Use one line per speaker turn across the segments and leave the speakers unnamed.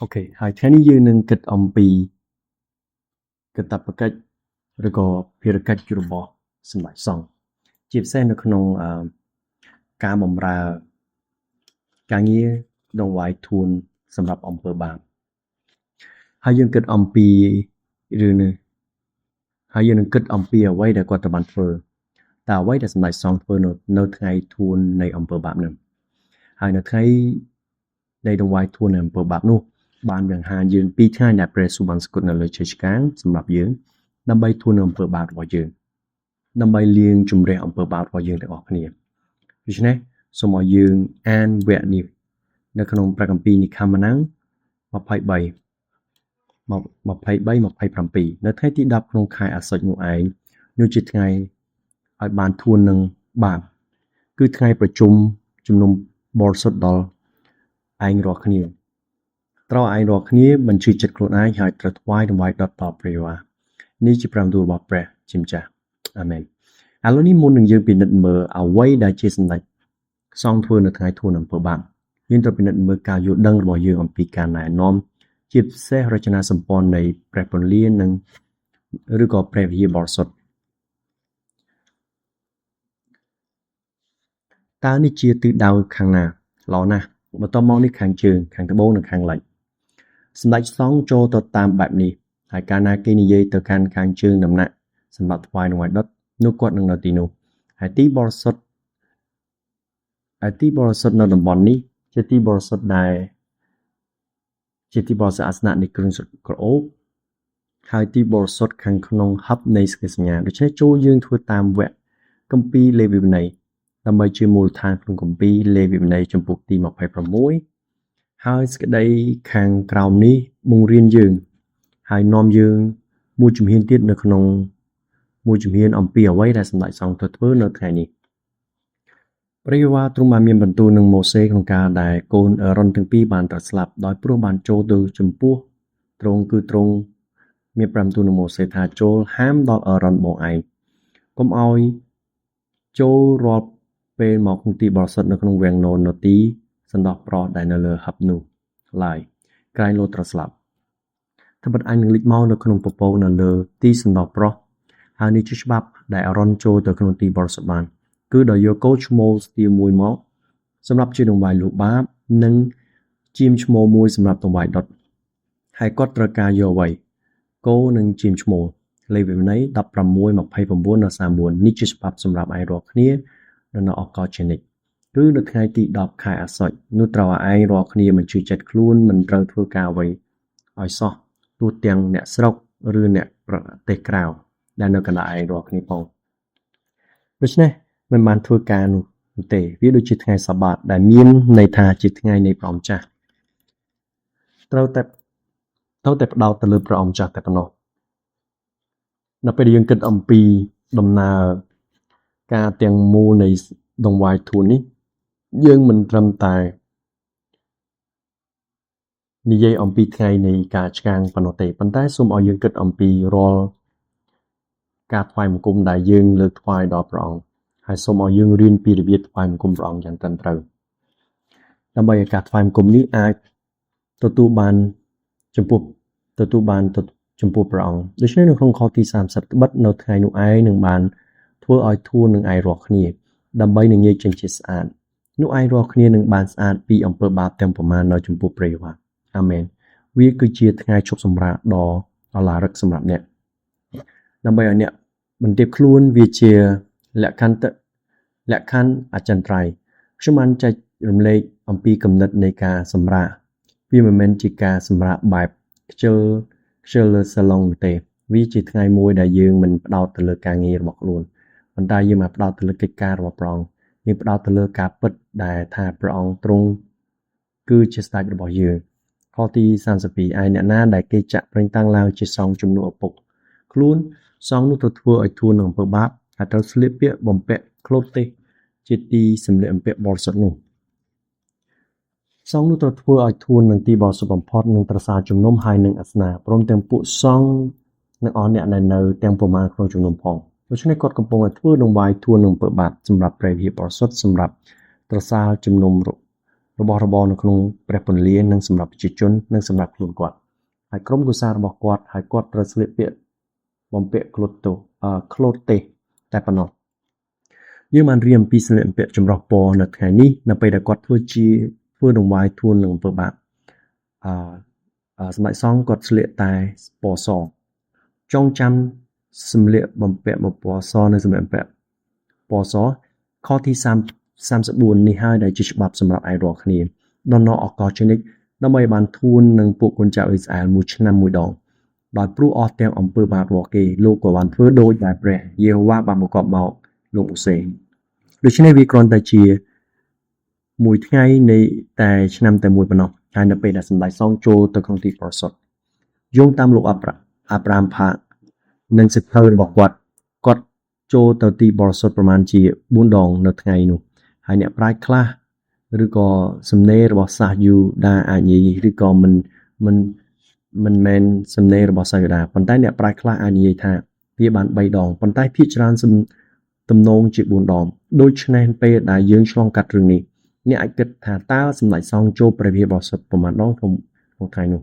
អូខេហើយថ្ងៃនេះយើងនឹងគិតអំពីកាតព្វកិច្ចឬក៏ភារកិច្ចរបស់សម្ដេចសង្ឃជាពិសេសនៅក្នុងការបម្រើការងារដង្វាយធួនសម្រាប់អំពើបាបហើយយើងគិតអំពីរឿងនេះហើយយើងនឹងគិតអំពីអ្វីដែលគាត់ត្រូវបានធ្វើតើអ្វីដែលសម្ដេចសង្ឃធ្វើនៅថ្ងៃធួននៃអំពើបាបនោះហើយនៅថ្ងៃនៃដង្វាយធួននៃអំពើបាបនោះបានបង្ហាញយើងពីថ្ងៃដែលព្រះយេស៊ូវបានស្គត់នៅលើឈើឆ្កាងសម្រាប់យើងដើម្បីធួននៅអំពើបាបរបស់យើងដើម្បីលាងជម្រះអំពើបាបរបស់យើងទាំងអស់គ្នាដូច្នេះសូមឲ្យយើងអានវគ្គនេះនៅក្នុងព្រះគម្ពីរនិកាម៉ានាំង23 27នៅថ្ងៃទី10ក្នុងខែអាសុចនោះឯងនោះជាថ្ងៃឲ្យបានធួននឹងបាបគឺថ្ងៃប្រជុំជំនុំបរិសុទ្ធដល់ឯងរាល់គ្នាត្រូវឯងរាល់គ្នាបញ្ឈឺចិត្តខ្លួនឯងហើយត្រូវថ្វាយដង្វាយដុតដល់ព្រះយេហូវ៉ានេះជាព្រះបន្ទូលរបស់ព្រះជាម្ចាស់អាមែនឥឡូវនេះមុននឹងយើងពិនិត្យមើលអ្វីដែលជាសម្ដេចសង្ឃធ្វើនៅថ្ងៃធួនអំពើបាបយើងត្រូវពិនិត្យមើលការយល់ដឹងរបស់យើងអំពីការណែនាំជាពិសេសរចនាសម្ព័ន្ធនៃព្រះពន្លានិងឬក៏ព្រះវិហារបរិសុទ្ធតើនេះជាទិសដៅខាងណាល្អណាស់បន្តមកនេះខាងជើងខាងត្បូងនិងខាងលិចសម្ដេចសង្ឃចូលទៅតាមបែបនេះហើយកាលណាគេនិយាយទៅកាន់ខាងជើងដំណាក់សម្រាប់ថ្វាយដង្វាយដុតនោះគាត់នឹងនៅទីនោះហើយទីបរិសុទ្ធនៅតំបន់នេះជាទីបរិសុទ្ធដែលជាទីបរិសុទ្ធអាសនៈនៃគ្រឿងក្រអូបហើយទីបរិសុទ្ធខាងក្នុងហឹបនៃសេចក្តីសញ្ញាដូច្នេះចូលយើងធ្វើតាមវគ្គគម្ពីរលេវីវិន័យដើម្បីជាមូលដ្ឋានក្នុងគម្ពីរលេវីវិន័យចំពុកទី26ហើយសេចក្តីខាងក្រោមនេះបង្រៀនយើងហើយនាំយើងមួយជំហានទៀតនៅក្នុងមួយជំហានអំពីអ្វីដែលសម្ដេចសង្ឃធ្វើនៅថ្ងៃនេះព្រះយេហូវ៉ាទ្រង់បានមានបន្ទូលនឹងម៉ូសេក្នុងការដែលកូនអេរ៉ុនទាំងពីរបានត្រូវស្លាប់ដោយព្រោះបានចូលទៅចំពោះទ្រង់មានព្រះបន្ទូលនឹងម៉ូសេថាចូលហាមដល់អេរ៉ុនបងឯងកុំឲ្យចូលរាល់ពេលមកក្នុងទីបរិសុទ្ធនៅក្នុងវាំងនននៅទីសណ្ដោះប្រោះដែលនៅលើហឹបនោះឡើយក្រែងលោត្រូវស្លាប់ត្បិតអញនឹងលេចមកនៅក្នុងពពកនៅលើទីសណ្ដោះប្រោះហើយនេះជាច្បាប់ដែលអេរ៉ុនចូលទៅក្នុងទីបរិសុទ្ធបានគឺដោយយកគោឈ្មោលស្ទៀវមួយមកសម្រាប់ជាដង្វាយលុបបាបនិងជាមឈ្មោលមួយសម្រាប់ដង្វាយដុតហើយគាត់ត្រូវការយកអ្វីគោនិងជាមឈ្មោលលេវីវិន័យ16:29ដល់34នេះជាច្បាប់សម្រាប់ឯងរាល់គ្នានៅអកលជានិច្ចគឺនៅថ្ងៃទី10ខែអាសុចនោះត្រូវឲ្យឯងរាល់គ្នាបញ្ឈឺចិត្តខ្លួនមិនត្រូវធ្វើការអ្វីឲ្យសោះទោះទាំងអ្នកស្រុកឬអ្នកប្រទេសក្រៅដែលនៅកណ្ដាលឯងរាល់គ្នាផងដូច្នេះមិនបានធ្វើការនោះទេវាដូចជាថ្ងៃសាបាតដែលមានន័យថាជាថ្ងៃនៃព្រះអង្គម្ចាស់ត្រូវតែផ្ដោតទៅលើព្រះអង្គម្ចាស់តែប៉ុណ្ណោះនៅពេលយើងគិតអំពីដំណើរការទាំងមូលនៃដង្វាយធួននេះយើងមិនត្រឹមតែនិយាយអំពីថ្ងៃនៃការឆ្កាងប៉ុណ្ណោះទេប៉ុន្តែសូមឲ្យយើងគិតអំពីរាល់ការថ្វាយបង្គំដែលយើងលើកថ្វាយដល់ព្រះអង្គហើយសូមឲ្យយើងរៀនពីរបៀបថ្វាយបង្គំព្រះអង្គយ៉ាងត្រឹមត្រូវដើម្បីឲ្យការថ្វាយបង្គំនេះអាចទទួលបានចំពោះព្រះអង្គដូច្នេះនៅក្នុងខទី30ត្បិតនៅថ្ងៃនោះឯងនឹងបានធ្វើឲ្យធួននឹងឯងរាល់គ្នាដើម្បីនឹងងាយចេញជាស្អាតនោះឯងរាល់គ្នានឹងបានស្អាតពីអំពើបាបទាំងប្រមាណនៅចំពោះព្រះយេហូវ៉ាអាមែនវាគឺជាថ្ងៃឈប់សម្រាកដ៏ឧឡារិកសម្រាប់អ្នកដើម្បីឲ្យអ្នកបន្ទាបខ្លួនវាជាលក្ខខណ្ឌអចិន្ត្រៃយ៍ខ្ញុំបានចែករំលែកអំពីគំនិតនៃការសម្រាកវាមិនមែនជាការសម្រាកបែបខ្ជិលលើសាឡុងទេវាជាថ្ងៃមួយដែលយើងមិនផ្ដោតទៅលើការងាររបស់ខ្លួនប៉ុន្តែយើងមកផ្ដោតទៅលើកិច្ចការរបស់ព្រះអង្គយើងផ្ដោតទៅលើការពិតដែលថាព្រះអង្គទ្រង់គឺជាស្ដេចរបស់យើងខទី32ឯអ្នកណាដែលគេចាក់ប្រេងតាំងឡើងជាសង្ឃជំនួសឪពុកខ្លួនសង្ឃនោះទៅធ្វើឲ្យធួននឹងអំពើបាបហើយត្រូវស្លៀកពាក់បំពាក់ឃ្លោតទេសជាទីសម្លៀកបំពាក់បរិសុទ្ធនោះសង្ឃនោះត្រូវធ្វើឲ្យធួននឹងទីបរិសុទ្ធបំផុតនឹងប្រសាជំនុំហើយនឹងអាសនាព្រមទាំងពួកសង្ឃនិងអស់អ្នកដែលនៅទាំងប្រមាណក្នុងជំនុំផងដូច្នេះគាត់កំពុងធ្វើដង្វាយធួននឹងអំពើបាបសម្រាប់ព្រះវិហារបរិសុទ្ធសម្រាប់ប្រសាជំនុំ របស់របរនៅក្នុងព្រះពន្លានិងសម្រាប់ប្រជាជននិងសម្រាប់ខ្លួនគាត់ហើយក្រុមគូសាររបស់គាត់ហើយគាត់ត្រូវស្លៀកពាក់បំពាក់ក្លូតទេសតែប៉ុណ្ណោះយើងបានរៀនអំពីស្លៀកបំពាក់ចម្រុះពណ៌នៅថ្ងៃនេះនៅពេលដែលគាត់ធ្វើដង្វាយទួននឹងអំពើបាបសម្ដេចសង្ឃគាត់ស្លៀកតែពណ៌សចងចាំសម្លៀកបំពាក់ពណ៌សនិងសម្លៀកបំពាក់ពណ៌សខទី34នេះហើយដែលជាច្បាប់សម្រាប់ឯរាល់គ្នាដំណរឱកាសជានិច្ចដើម្បីបានធួននឹងពួកកូនចៅអ៊ីស្រាអែលមួយឆ្នាំមួយដងដោយព្រោះអស់ទាំងអំពើបាបរបស់គេលោកក៏បានធ្វើដូចដែលព្រះយេហូវ៉ាបានបង្គាប់មកលោកម៉ូសេដូច្នេះវាគ្រាន់តែជាមួយថ្ងៃនៃតែឆ្នាំតែមួយប៉ុណ្ណោះហើយនៅពេលដែលសម្ដេចសង្ឃចូលទៅក្នុងទីបរិសុទ្ធយោងតាមលោកអាប់រ៉ាមផាកនិងសិទ្ធិរបស់គាត់ចូលទៅទីបរិសុទ្ធប្រមាណជា4ដងនៅថ្ងៃនោះហើយអ្នកប្រាជ្ញខ្លះឬក៏សំណេររបស់សាសយូដាអាចនិយាយឬក៏មិនមែនសំណេររបស់សាសយូដាប៉ុន្តែអ្នកប្រាជ្ញខ្លះអាចនិយាយថាវាបាន3ដងប៉ុន្តែភាគច្រើនទំនងជា4ដងដូច្នេះពេលដែលយើងឆ្លងកាត់រឿងនេះអ្នកអាចគិតថាតើសម្ដេចសង្ឃចូលព្រះវិហារបរិសុទ្ធប្រមាណដងក្នុងថ្ងៃនោះ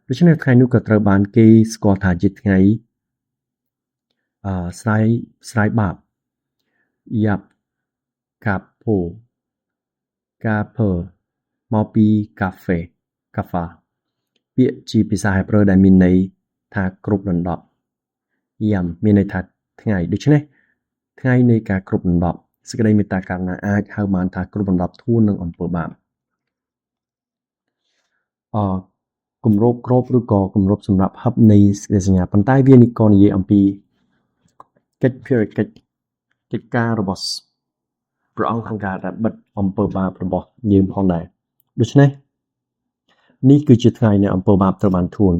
ដូច្នេះថ្ងៃនោះក៏ត្រូវបានគេស្គាល់ថាជាថ្ងៃស្រាយបាបយ៉ាប់កាភើមកពីកាហ្វពាក្យជាភាសាហេប្រឺដែលមានន័យថាគ្រប់ដណ្ដប់យ៉ាំមានន័យថាថ្ងៃដូច្នេះថ្ងៃនៃការគ្រប់ដណ្ដប់សេចក្តីមេត្តាករុណាអាចហៅបានថាគ្រប់ដណ្ដប់ធួននឹងអំពើបាបគម្របគ្របឬក៏គម្របសម្រាប់ហឹបនៃសេចក្តីសញ្ញាប៉ុន្តែវាក៏និយាយអំពីកិច្ចការរបស់ព្រះអង្គក្នុងការដែលបិទអំពើបាបរបស់យើងផងដែរដូច្នេះនេះគឺជាថ្ងៃនៃអំពើបាបត្រូវបានធួន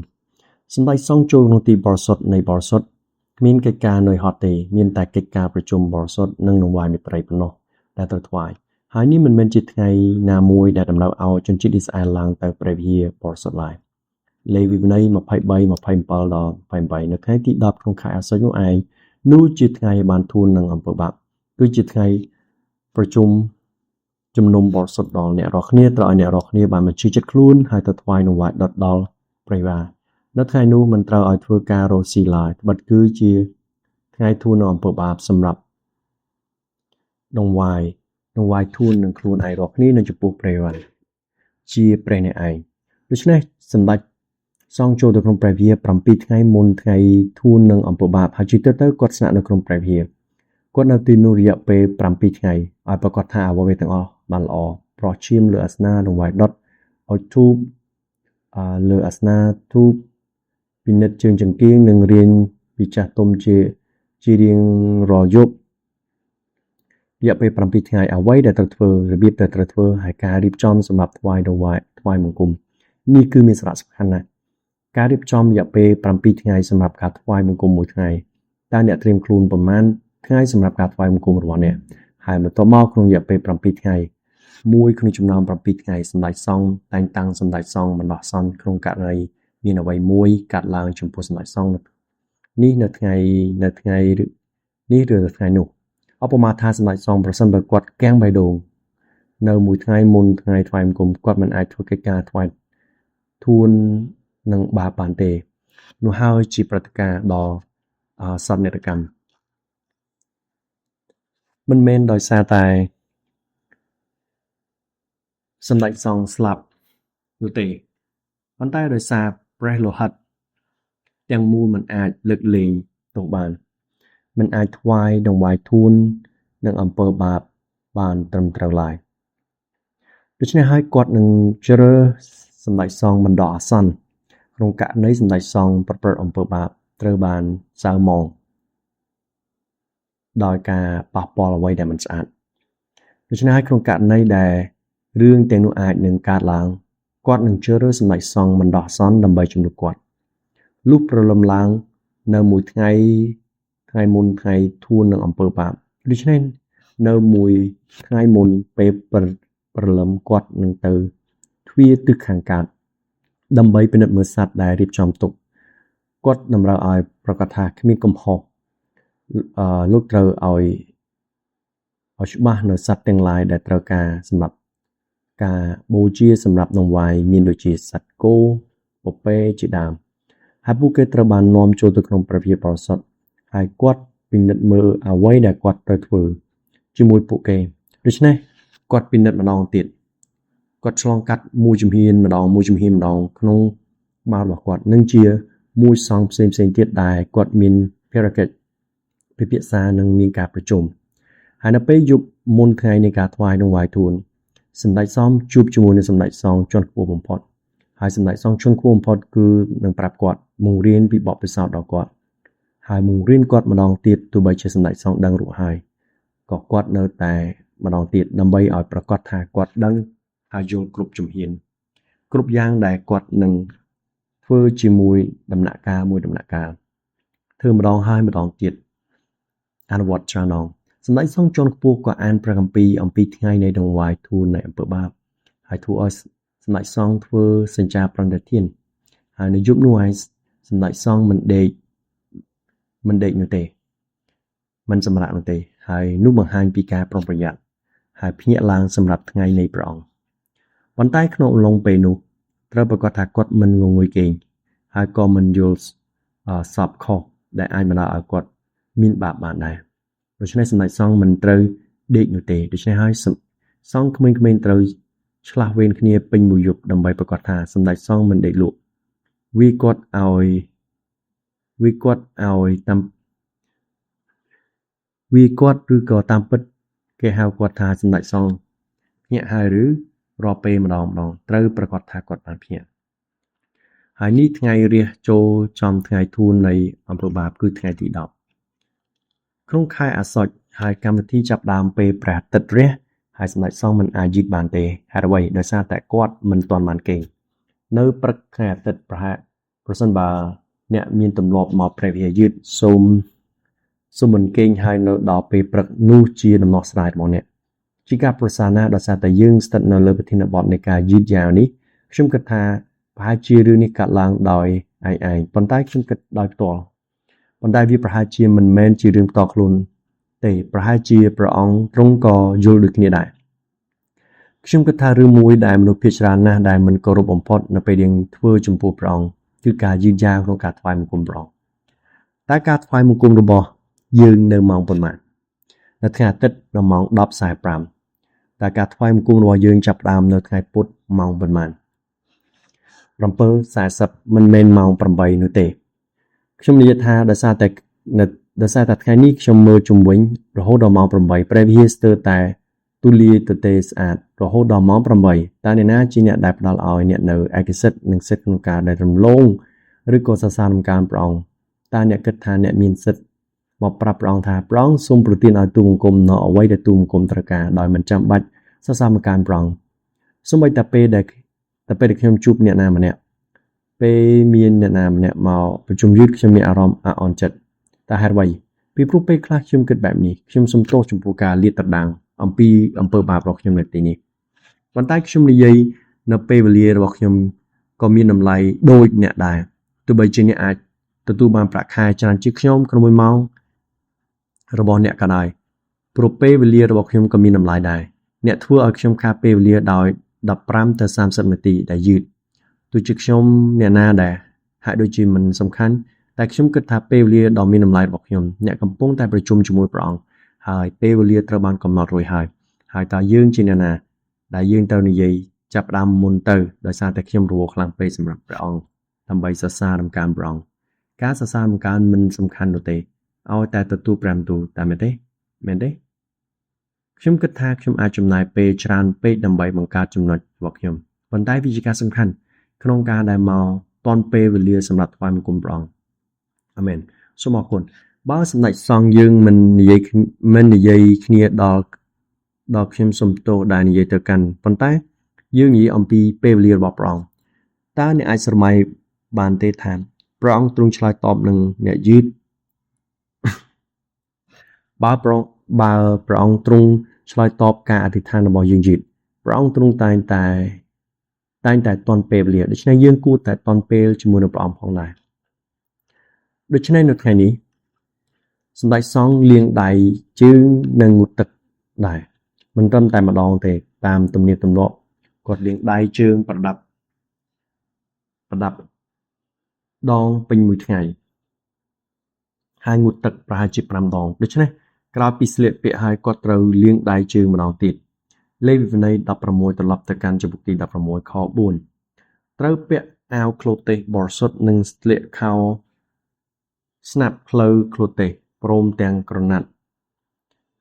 សម្ដេចសង្ឃចូលក្នុងទីបរិសុទ្ធនៃបរិសុទ្ធគ្មានកិច្ចការនៅហត់ទេមានតែកិច្ចការប្រជុំបរិសុទ្ធនិងដង្វាយមេត្រីប៉ុណ្ណោះដែលត្រូវថ្វាយហើយនេះមិនមែនជាថ្ងៃណាមួយដែលតម្រូវឲ្យជនជាតិអ៊ីស្រាអែលឡើងទៅព្រះវិហារបរិសុទ្ធឡើយលេវីវិន័យ23:27ដល់28នៅថ្ងៃទី10ក្នុងខែអាសត់នោះជាថ្ងៃបានធួននឹងអំពើបាបគឺជាថ្ងៃប្រជុំជំនុំបរិសុទ្ធដល់អ្នករាល់គ្នាត្រូវឲ្យអ្នករាល់គ្នាបានមកជឿចិត្តខ្លួនហើយទៅថ្វាយដង្វាយដុតដល់ព្រះវិហារនៅថ្ងៃនោះមិនត្រូវឲ្យធ្វើការរកស៊ីឡើយត្បិតគឺជាថ្ងៃធួននឹងអំពើបាបសម្រាប់ដង្វាយធួននឹងខ្លួនឯងរាល់គ្នានៅចំពោះព្រះវិហារជាព្រះអ្នកឯងដូច្នេះសម្ដេចសង្ឃចូលទៅក្នុងព្រះវិហារ7ថ្ងៃមុនថ្ងៃធួននឹងអំពើបាបហើយជាទៅគាត់ស្នាក់នៅក្នុងព្រះវិហារគាត់នៅទីនោះរយៈពេល7ថ្ងៃឲ្យប្រកាសថាអ្វីៗទាំងអស់បានល្អប្រោះឈាមលើអាសនៈដង្វាយដុតឲ្យធូបលើអាសនៈធូបពិនិត្យជើងចង្គៀងនិងរៀនពីចាស់ទុំជារៀងរាល់យប់រយៈពេល7ថ្ងៃអ្វីដែលត្រូវធ្វើរបៀបដែលត្រូវធ្វើហើយការរៀបចំសម្រាប់ថ្វាយដង្វាយថ្វាយបង្គំនេះគឺមានសារៈសំខាន់ណាស់ការរៀបចំរយៈពេល7ថ្ងៃសម្រាប់ការថ្វាយបង្គំមួយថ្ងៃតើអ្នកត្រៀមខ្លួនប្រមាណថ្ងៃសម្រាប់ការថ្វាយបង្គំរបស់អ្នកហើយបន្ទាប់មកក្នុងរយៈពេល7ថ្ងៃមួយក្នុងចំណោម7ថ្ងៃសម្ដេចសង្ឃតែងតាំងសម្ដេចសង្ឃបណ្ដោះអាសន្នក្នុងករណីមានអ្វីមួយកាត់ឡើងចំពោះសម្ដេចសង្ឃនេះនៅថ្ងៃនេះឬនៅថ្ងៃនោះឧបមាថាសម្ដេចសង្ឃប្រសិនបើគាត់កាំងបេះដូងនៅមួយថ្ងៃមុនថ្ងៃថ្វាយបង្គំគាត់មិនអាចធ្វើកិច្ចការថ្វាយធួននឹងបាបបានទេនោះហើយជាព្រឹត្តិការណ៍ដ៏សន្និដ្ឋកម្មមិនមែនដោយសារតែសម្ដេចសង្ឃស្លាប់នោះទេប៉ុន្តែដោយសារព្រះលោហិតទាំងមូលមិនអាចលើកលែងទោសបានមិនអាចថ្វាយដង្វាយធួននឹងអំពើបាបបានត្រឹមត្រូវឡើយដូច្នេះហើយគាត់នឹងជ្រើសម្ដេចសង្ឃបណ្ដោះអាសន្នក្នុងករណីសម្ដេចសង្ឃប្រព្រឹត្តអំពើបាបត្រូវបានសៅហ្មងដោយការប៉ះពាល់អ្វីដែលមិនស្អាតដូច្នេះហើយក្នុងករណីដែលរឿងទាំងនោះអាចនឹងកើតឡើងគាត់នឹងជ្រើសរើសសម្ដេចសង្ឃបណ្ដោះអាសន្នដើម្បីជំនួសគាត់លុះព្រលឹមឡើងនៅមួយថ្ងៃមុនថ្ងៃធួននឹងអំពើបាបដូច្នេះនៅមួយថ្ងៃមុនពេលព្រលឹមគាត់នឹងទៅទ្វារទិសខាងកើតដើម្បីពិនិត្យមើលសត្វដែលរៀបចំទុកគាត់តម្រូវឲ្យប្រកាសថាគ្មានកំហុសលោកត្រូវឲ្យច្បាស់នៅសត្វទាំងឡាយដែលត្រូវការសម្រាប់ ការបូជាសម្រាប់ដង្វាយមានដូចជាសត្វគោពពែជាដើមហើយពួកគេត្រូវបាននាំចូលទៅក្នុងព្រះវិហារបរិសុទ្ធហើយគាត់ពិនិត្យមើលអ្វីដែលគាត់ត្រូវធ្វើជាមួយពួកគេដូច្នេះគាត់ពិនិត្យម្ដងទៀតគាត់ឆ្លងកាត់មួយជំហានម្ដងក្នុងបាល់របស់គាត់នឹងជាមួយសង្ឃផ្សេងទៀតដែលគាត់មានភារកិច្ចពិភាក្សានិងមានការប្រជុំហើយនៅពេលយប់មុនថ្ងៃនៃការថ្វាយដង្វាយទូនសម្ដេចសមជួបជាមួយនឹងសម្ដេចសង្ឃជាន់ខ្ពស់បំផុតហើយសម្ដេចសង្ឃជាន់ខ្ពស់បំផុតគឺនឹងប្រាប់គាត់បង្រៀនពីបទពិសោធន៍ដល់គាត់ហើយបង្រៀនគាត់ម្ដងទៀតទោះបីជាសម្ដេចសង្ឃដឹងរួចហើយក៏គាត់នៅតែម្ដងទៀតដើម្បីឲ្យប្រកាសថាគាត់ដឹងហើយយល់គ្រប់ជំហានគ្រប់យ៉ាងដែលគាត់នឹងធ្វើជាមួយដំណាក់កាលមួយដំណាក់កាលធ្វើម្ដងហើយម្ដងទៀតអនុវត្តច្រើនដងសម្ដេចសង្ឃជាន់ខ្ពស់ក៏អានព្រះគម្ពីរអំពីថ្ងៃនៃដង្វាយទូននៃអំពើបាបហើយធ្វើឲ្យសម្ដេចសង្ឃធ្វើសញ្ចាប្រណិធានហើយនៅយប់នោះហើយសម្ដេចសង្ឃមិនដេកនោះទេមិនសម្រាកនោះទេហើយនោះបង្ហាញពីការប្រុងប្រយ័ត្នហើយភ្ញាក់ឡើងសម្រាប់ថ្ងៃនៃព្រះអង្គប៉ុន្តែក្នុងអំឡុងពេលនោះត្រូវប្រកាសថាគាត់មិនងងុយគេងហើយក៏មិនយល់សពខុសដែលអាចបណ្ដាលឲ្យគាត់មានបាបបានដែរដូច្នេះសម្ដេចសង្ឃមិនត្រូវដេកនោះទេដូច្នេះហើយសង្ឃក្មេងៗត្រូវឆ្លាស់វេនគ្នាពេញមួយយប់ដើម្បីប្រកាសថាសម្ដេចសង្ឃមិនដេកលក់វាគាត់ឬក៏តាមពិតគេហៅគាត់ថាសម្ដេចសង្ឃភ្ញាក់ហើយឬរាល់ពេលម្ដងត្រូវប្រកាសថាគាត់បានភ្ញាក់ហើយនេះថ្ងៃរះចូលចំថ្ងៃធូននៃអំពើបាបគឺថ្ងៃទី10ក្នុងខែអាសត់ហើយកម្មវិធីចាប់ដើមពេលព្រះអាទិត្យរះហើយសម្ដេចសង្ឃមិនអាចយឺតបានទេហេតុអ្វីដោយសារតែគាត់មិនទាន់បានគេងនៅព្រឹកថ្ងៃអាទិត្យប្រសិនបើអ្នកមានទម្លាប់មកព្រះវិហារយឺតសូមមិនគេងហើយនៅដល់ពេលព្រឹកនោះជាដំណោះស្រាយរបស់អ្នកជាការប្រសាណាដោយសារតែយើងស្ថិតនៅលើប្រធានបទនៃការយឺតយ៉ាវនេះខ្ញុំគិតថាប្រហែលជារឿងនេះកាត់ឡើងដោយឯងប៉ុន្តែខ្ញុំគិតដោយផ្ទាល់ប៉ុន្តែវាប្រហែលជាមិនមែនជារឿងផ្ទាល់ខ្លួនទេប្រហែលជាព្រះអង្គទ្រង់ក៏យល់ដូចគ្នាដែរខ្ញុំគិតថារឿងមួយដែលមនុស្សភាគច្រើនណាស់ដែលមិនគោរពបំផុតនៅពេលយើងធ្វើចំពោះព្រះអង្គគឺការយឺតយ៉ាវក្នុងការថ្វាយបង្គំព្រះអង្គតែការថ្វាយបង្គំរបស់យើងនៅម៉ោងប៉ុន្មាននៅថ្ងៃអាទិត្យនៅម៉ោង 10:45 តែការថ្វាយបង្គំរបស់យើងចាប់ផ្ដើមនៅថ្ងៃពុធម៉ោងប៉ុន្មាន 7:40 មិនមែនម៉ោង 8 នោះទេខ្ញុំនិយាយថាដោយសារតែថ្ងៃនេះខ្ញុំមើលជុំវិញរហូតដល់ម៉ោង 8 ព្រះវិហារស្ទើរតែទូលាយទទេស្អាតរហូតដល់ម៉ោង 8 តើអ្នកណាជាអ្នកដែលផ្ដល់ឲ្យអ្នកនៅឯកសិទ្ធិនិងសិទ្ធិក្នុងការដែលរំលងឬក៏សរសើររំកានព្រះអង្គតើអ្នកគិតថាអ្នកមានសិទ្ធិមកប្រាប់ព្រះអង្គថាព្រះអង្គសូមប្រទានឲ្យទូលបង្គំនៅអ្វីដែលទូលបង្គំត្រូវការដោយមិនចាំបាច់សរសើររំកានព្រះអង្គសូម្បីតែពេលដែលខ្ញុំជួបអ្នកណាម្នាក់ពេលមានអ្នកណាម្នាក់មកប្រជុំយឺតខ្ញុំមានអារម្មណ៍អាក់អន់ចិត្តតើហេតុអ្វីពីព្រោះពេលខ្លះខ្ញុំគិតបែបនេះខ្ញុំសុំទោសចំពោះការលាតត្រដាងអំពីអំពើបាបរបស់ខ្ញុំនៅទីនេះប៉ុន្តែខ្ញុំនិយាយនៅពេលវេលារបស់ខ្ញុំក៏មានតម្លៃដូចអ្នកដែរទោះបីជាអ្នកអាចទទួលបានប្រាក់ខែច្រើនជាងខ្ញុំក្នុង1ម៉ោងរបស់អ្នកក៏ដោយព្រោះពេលវេលារបស់ខ្ញុំក៏មានតម្លៃដែរអ្នកធ្វើឲ្យខ្ញុំខាតពេលវេលាដោយ15ទៅ30នាទីដែលយឺតទោះជាខ្ញុំអ្នកណាដែរហាក់ដូចជាមិនសំខាន់តែខ្ញុំគិតថាពេលវេលាដ៏មានតម្លៃរបស់ខ្ញុំអ្នកកំពុងតែប្រជុំជាមួយព្រះអង្គហើយពេលវេលាត្រូវបានកំណត់រួចហើយតើយើងជាអ្នកណាដែលយើងត្រូវនិយាយចាប់ផ្ដើមមុនទៅដោយសារតែខ្ញុំរវល់ខ្លាំងពេកសម្រាប់ព្រះអង្គដើម្បីសរសើររំកានព្រះអង្គការសរសើររំកានមិនសំខាន់នោះទេឲ្យតែទទួល5ទូតែមែនទេខ្ញុំគិតថាខ្ញុំអាចចំណាយពេលច្រើនពេកដើម្បីបង្កើតចំណុចរបស់ខ្ញុំប៉ុន្តែវាជាការសំខាន់ក្នុងការដែលមកតនពេលវេលាសម្រាប់ថ្វាយបង្គំព្រះអង្គអាមែនសូមអរគុណបើសម្ដេចសង្ឃយើងមិននិយាយគ្នាដល់ខ្ញុំសុំទោសដែលនិយាយទៅកាន់ប៉ុន្តែយើងនិយាយអំពីពេលវេលារបស់ព្រះអង្គតើអ្នកអាចស្រមៃបានទេថាព្រះអង្គទ្រង់ឆ្លើយតបនឹងអ្នកយឺតបើព្រះអង្គទ្រង់ឆ្លើយតបការអធិដ្ឋានរបស់យើងយឺតព្រះអង្គទ្រង់តែងតែទាន់ពេលវេលាដូច្នេះយើងគួរតែទាន់ពេលជាមួយនឹងព្រះអង្គផងដែរដូច្នេះនៅថ្ងៃនេះសម្ដេចសង្ឃលាងដៃជើងនិងងូតទឹកដែរមិនត្រឹមតែម្ដងទេតាមទំនៀមទម្លាប់ គាត់លាងដៃជើងប្រដាប់ដងពេញមួយថ្ងៃហើយងូតទឹកប្រហែលជា5 ដងដូច្នេះក្រោយពីស្លៀកពាក់ហើយគាត់ត្រូវលាងដៃជើងម្ដងទៀតលេខវិន័យ16ត្រឡប់ទៅកាន់ចំពុកទី16ខ4ត្រូវពាក់អាវក្លូតទេសបរិសុទ្ធនិងស្លៀកខោស្នាប់ផ្លូវក្លូតទេសព្រមទាំងក្រណាត់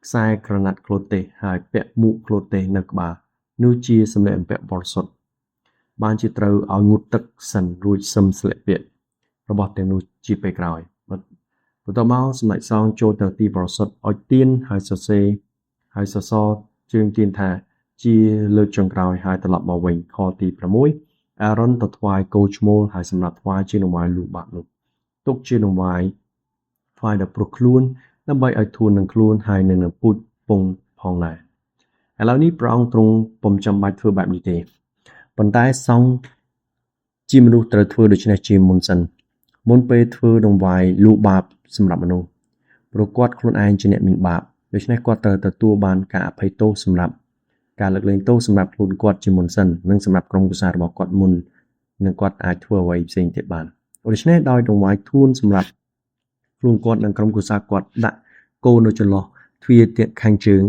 ខ្សែក្រណាត់ក្លូតទេសហើយពាក់មួកក្លូតទេសនៅក្បាលនោះជាសម្លៀកបំពាក់បរិសុទ្ធបានជាត្រូវឲ្យងូតទឹកសិនរួចសឹមស្លៀកពាក់របស់ទាំងនោះជាពេលក្រោយបន្ទាប់មកសម្ដេចសង្ឃចូលទៅទីបរិសុទ្ធឲ្យទៀនហើយសរសេរហើយសសរជើងទៀនថាជាលើកចុងក្រោយហើយត្រឡប់មកវិញខទី6អារ៉ុនទៅថ្វាយគោឈ្មោលហើយសម្រាប់ថ្វាយជាដង្វាយលូបាក់នោះទុកជាដង្វាយថ្វាយដល់ព្រោះខ្លួនដើម្បីឲ្យធួននឹងខ្លួនហើយនឹងពូជពងផងដែរឥឡូវនេះព្រះអង្គទ្រង់ពុំចាំបាច់ធ្វើបែបនេះទេប៉ុន្តែសង្ឃជាមនុស្សត្រូវធ្វើដូច្នេះជាមុនសិនមុនពេលធ្វើដង្វាយលូបាបសម្រាប់មនុស្សព្រោះគាត់ខ្លួនឯងជាអ្នកមានបាបដូច្នេះគាត់ត្រូវទទួលបានការអភ័យទោសសម្រាប់ការលើកលែងទោសសម្រាប់ខ្លួនគាត់ជាមុនសិននិងសម្រាប់ក្រុមគ្រួសាររបស់គាត់មុននឹងគាត់អាចធ្វើអ្វីផ្សេងទៀតបានដូច្នេះដោយដង្វាយធួនសម្រាប់ខ្លួនគាត់និងក្រុមគ្រួសារគាត់ដាក់គោនៅចន្លោះទ្វារទៀតខាងជើង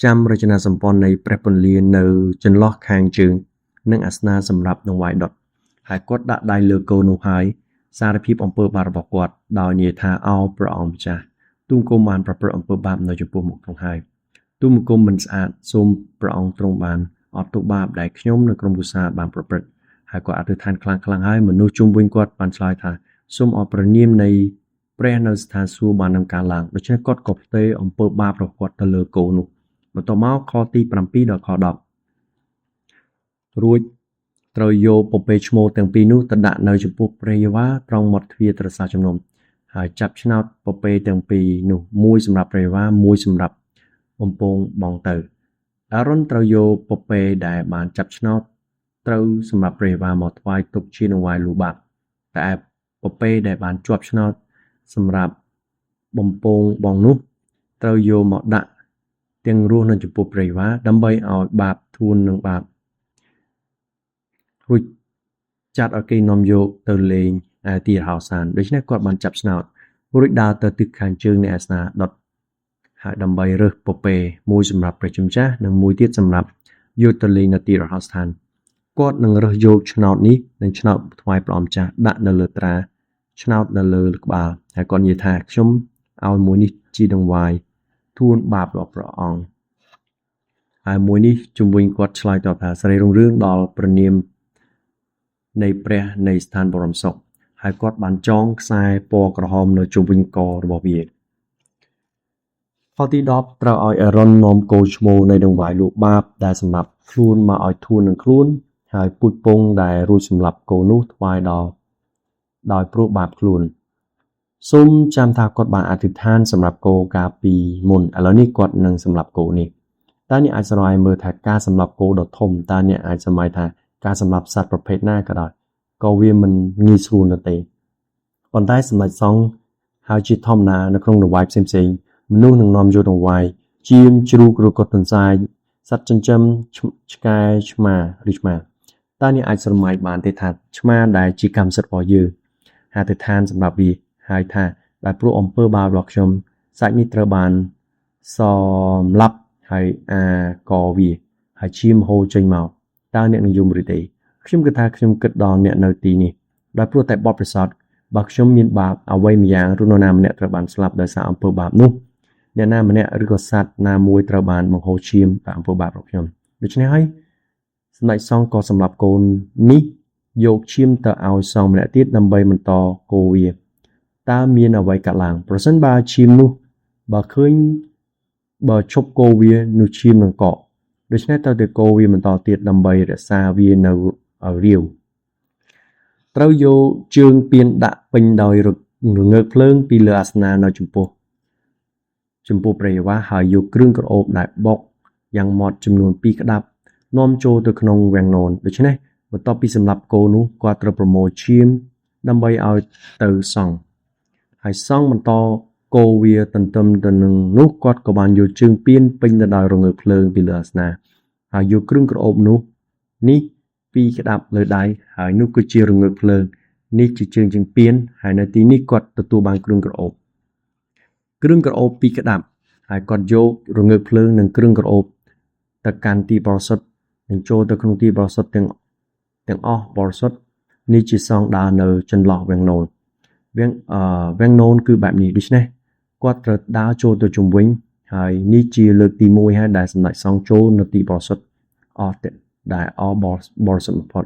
ចាំរចនាសម្ព័ន្ធនៃព្រះពន្លានៅចន្លោះខាងជើងនិងអាសនៈសម្រាប់ដង្វាយដុតហើយគាត់ដាក់ដៃលើគោនោះហើយសារភាពអំពើបាបរបស់គាត់ដោយនិយាយថាអោព្រះអង្គម្ចាស់ទូលគុំបានប្រព្រឹត្តអំពើបាបនៅចំពោះមុខទ្រង់ហើយទូលគុំមិនស្អាតសូមព្រះអង្គទ្រង់បានអត់ទោសបាបដែលខ្ញុំនិងក្រុមគ្រួសារបានប្រព្រឹត្តហើយគាត់អធិដ្ឋានខ្លាំងៗហើយមនុស្សជុំវិញគាត់បានឆ្លើយថាសូមអរព្រះនាមនៃព្រះនៅស្ថានសួគ៌បាននឹងការឡើងដូច្នេះគាត់ក៏ផ្ទេរអំពើបាបរបស់គាត់ទៅលើគោនោះបន្ទាប់មកខទី7ដល់ខ10រួចត្រូវយកពពែឈ្មោលទាំងពីរនោះទៅដាក់នៅចំពោះព្រះយេហូវ៉ាត្រង់មាត់ទ្វារត្រសាជំនុំហើយចាប់ឆ្នោតពពែទាំងពីរនោះមួយសម្រាប់ព្រះយេហូវ៉ាមួយសម្រាប់បំពងបងទៅអារ៉ុនត្រូវយកពពែដែលបានចាប់ឆ្នោតត្រូវសម្រាប់ព្រះយេហូវ៉ាមកថ្វាយទុកជាដង្វាយលូបាក់តែពពែដែលបានជាប់ឆ្នោតសម្រាប់បំពងបងនោះត្រូវយកមកដាក់ទាំងរស់នៅចំពោះព្រះយេហូវ៉ាដើម្បីឲ្យបាបធួននឹងបាបរួចចាត់ឲ្យគេនាំយកទៅលេងទីរហោសានដូច្នេះគាត់បានចាប់ឆ្នោតរួចដើរទៅទិសខាងជើងនៃអាសនៈដុតហើយដើម្បីរើសពពែមួយសម្រាប់ព្រះជាម្ចាស់និងមួយទៀតសម្រាប់យកទៅលេងនៅទីរហោស្ថានគាត់នឹងរើសយកឆ្នោតនេះនិងឆ្នោតថ្វាយព្រះអង្គម្ចាស់ដាក់នៅលើត្រាឆ្នោតនៅលើក្បាលហើយគាត់និយាយថាខ្ញុំឲ្យមួយនេះជាដង្វាយធួនបាបរបស់ព្រះអង្គហើយមួយនេះជំវិញគាត់ឆ្លើយតបថាសេរីរុងរឿងដល់ព្រះនាមនៃព្រះនៃស្ថានបរមសុខហើយគាត់បានចងខ្សែពណ៌ក្រហមនៅជុំវិញករបស់វាខទី10ត្រូវឲ្យអារ៉ុននាំគោឈ្មោលនៃដង្វាយលូបាបដែលសម្រាប់ខ្លួនមកឲ្យធួននឹងខ្លួនហើយពូជពងដែលរួចសម្រាប់គោនោះថ្វាយដោយព្រោះបាបខ្លួនសូមចាំថាគាត់បានអធិដ្ឋានសម្រាប់គោកាលពីមុនឥឡូវនេះគាត់នឹងសម្រាប់គោនេះតើអ្នកអាចស្រ័យមើលថាការសម្រាប់គោដ៏ធំតើអ្នកអាចសម័យថាការសម្រាប់សត្វប្រភេទណាក៏ដោយក៏វាមិនងាយស្រួលនោះទេប៉ុន្តែសម្ដេចសង្ឃហើយជាធម្មតានៅក្នុងដង្វាយផ្សេងៗមនុស្សនឹងនាំយកដង្វាយជៀមជ្រូកឬក៏ទន្សាយសត្វចិញ្ចឹមឆ្កែឆ្មាឬឆ្មាតើអ្នកអាចស្រមៃបានទេថាឆ្មាដែលជាកម្មសិទ្ធិរបស់យើងអធិដ្ឋានសម្រាប់វាហើយថាដែលព្រោះអំពើបាបរបស់ខ្ញុំសាច់នេះត្រូវបានសម្លាប់ហើយកវាហើយឈាមហូរចេញមកតើអ្នកនឹងយំឬទេខ្ញុំគិតថាខ្ញុំគិតដល់អ្នកនៅទីនេះដោយព្រោះតែបទពិសោធន៍បើខ្ញុំមានបាបអ្វីម្យ៉ាងឬនរណាម្នាក់ត្រូវបានស្លាប់ដោយសារអំពើបាបនោះអ្នកណាម្នាក់ឬក៏សត្វណាមួយត្រូវបានបង្ហូរឈាមតាមអំពើបាបរបស់ខ្ញុំដូច្នេះហើយសម្ដេចសង្ឃក៏សម្លាប់កូននេះយកឈាមទៅឲ្យសង្ឃម្នាក់ទៀតដើម្បីបន្តគោវាតើមានអ្វីកើតឡើងប្រសិនបើឈាមនោះបើឈប់គោវានោះឈាមនឹងកកដូច្នេះត្រូវតែគោវាបន្តទៀតដើម្បីរក្សាវានៅរាវត្រូវយកជើងពៀនដាក់ពេញដោយរងើកភ្លើងពីលើអាសនៈនៅចំពោះព្រះយេហូវ៉ាហើយយកគ្រឿងក្រអូបដែលបុកយ៉ាងម៉ត់ចំនួន2ក្តាប់នាំចូលទៅក្នុងវាំងននដូច្នេះបន្ទាប់ពីសម្លាប់គោនោះគាត់ត្រូវប្រមូលឈាមដើម្បីឲ្យទៅសង់ហើយសង់បន្តគោវាទន្ទឹមទៅនឹងនោះគាត់ក៏បានយកជើងពៀនពេញទៅដោយរងើកភ្លើងពីលើអាសនៈហើយយកគ្រឿងក្រអូបនោះ នេះពីរក្តាប់លើដៃហើយនោះគឺជារងើកភ្លើងនេះជាជើងជើងពៀនហើយនៅទីនេះគាត់ទទួលបានគ្រឿងក្រអូបពីរក្តាប់ហើយគាត់យករងើកភ្លើងនិងគ្រឿងក្រអូបទៅកាន់ទីបរិសុទ្ធនិងចូលទៅក្នុងទីបរិសុទ្ធទាំងអស់បរិសុទ្ធនេះជាសងដើរនៅចន្លោះវាំងននវាំងននគឺបែបនេះដូច្នេះគាត់ត្រូវដើរចូលទៅជុំវិញហើយនេះជាលើកទី1ហើយដែលសម្ដេចសង្ឃចូលនៅទីបរិសុទ្ធអស់ដែលអស់បរិសុទ្ធបំផុត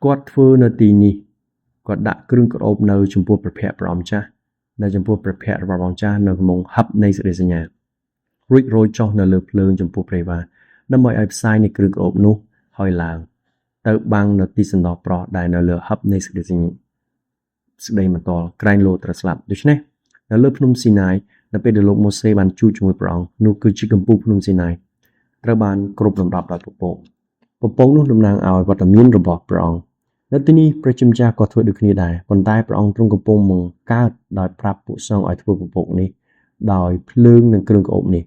គាត់ធ្វើនៅទីនេះគាត់ដាក់គ្រឿងក្រអូបនៅចំពោះព្រះភ័ក្ត្រព្រះអង្គម្ចាស់នៅចំពោះព្រះភ័ក្ត្ររបស់ព្រះអង្គម្ចាស់នៅក្នុងហឹបនៃសេចក្តីសញ្ញារួចរយចុះនៅលើភ្លើងចំពោះព្រះវ៉ាដើម្បីឲ្យផ្សាយនៃគ្រឿងក្រអូបនោះហើយឡើងទៅបាំងនៅទីសណ្ដោះប្រោះដែលនៅលើហឹបនៃសេចក្តីសញ្ញាស្ដីមន្តលក្រែងលោត្រូវស្លាប់ដូច្នេះនៅលើភ្នំស៊ីណាយនៅពេលដែលលោកម៉ូសេបានជួបជាមួយព្រះអង្គនោះគឺជាកំពូលភ្នំស៊ីណាយត្រូវបានគ្រប់លំដាប់ដោយពពកនោះតំណាងឲ្យវត្តមានរបស់ព្រះអង្គនៅទីនេះព្រះជាម្ចាស់ក៏ធ្វើដូចគ្នាដែរប៉ុន្តែព្រះអង្គទ្រង់កំពុងបង្កើតដោយប្រាប់ពួកសង្ឃឲ្យធ្វើពពកនេះដោយភ្លើងនិងគ្រឿងក្រអូបនេះ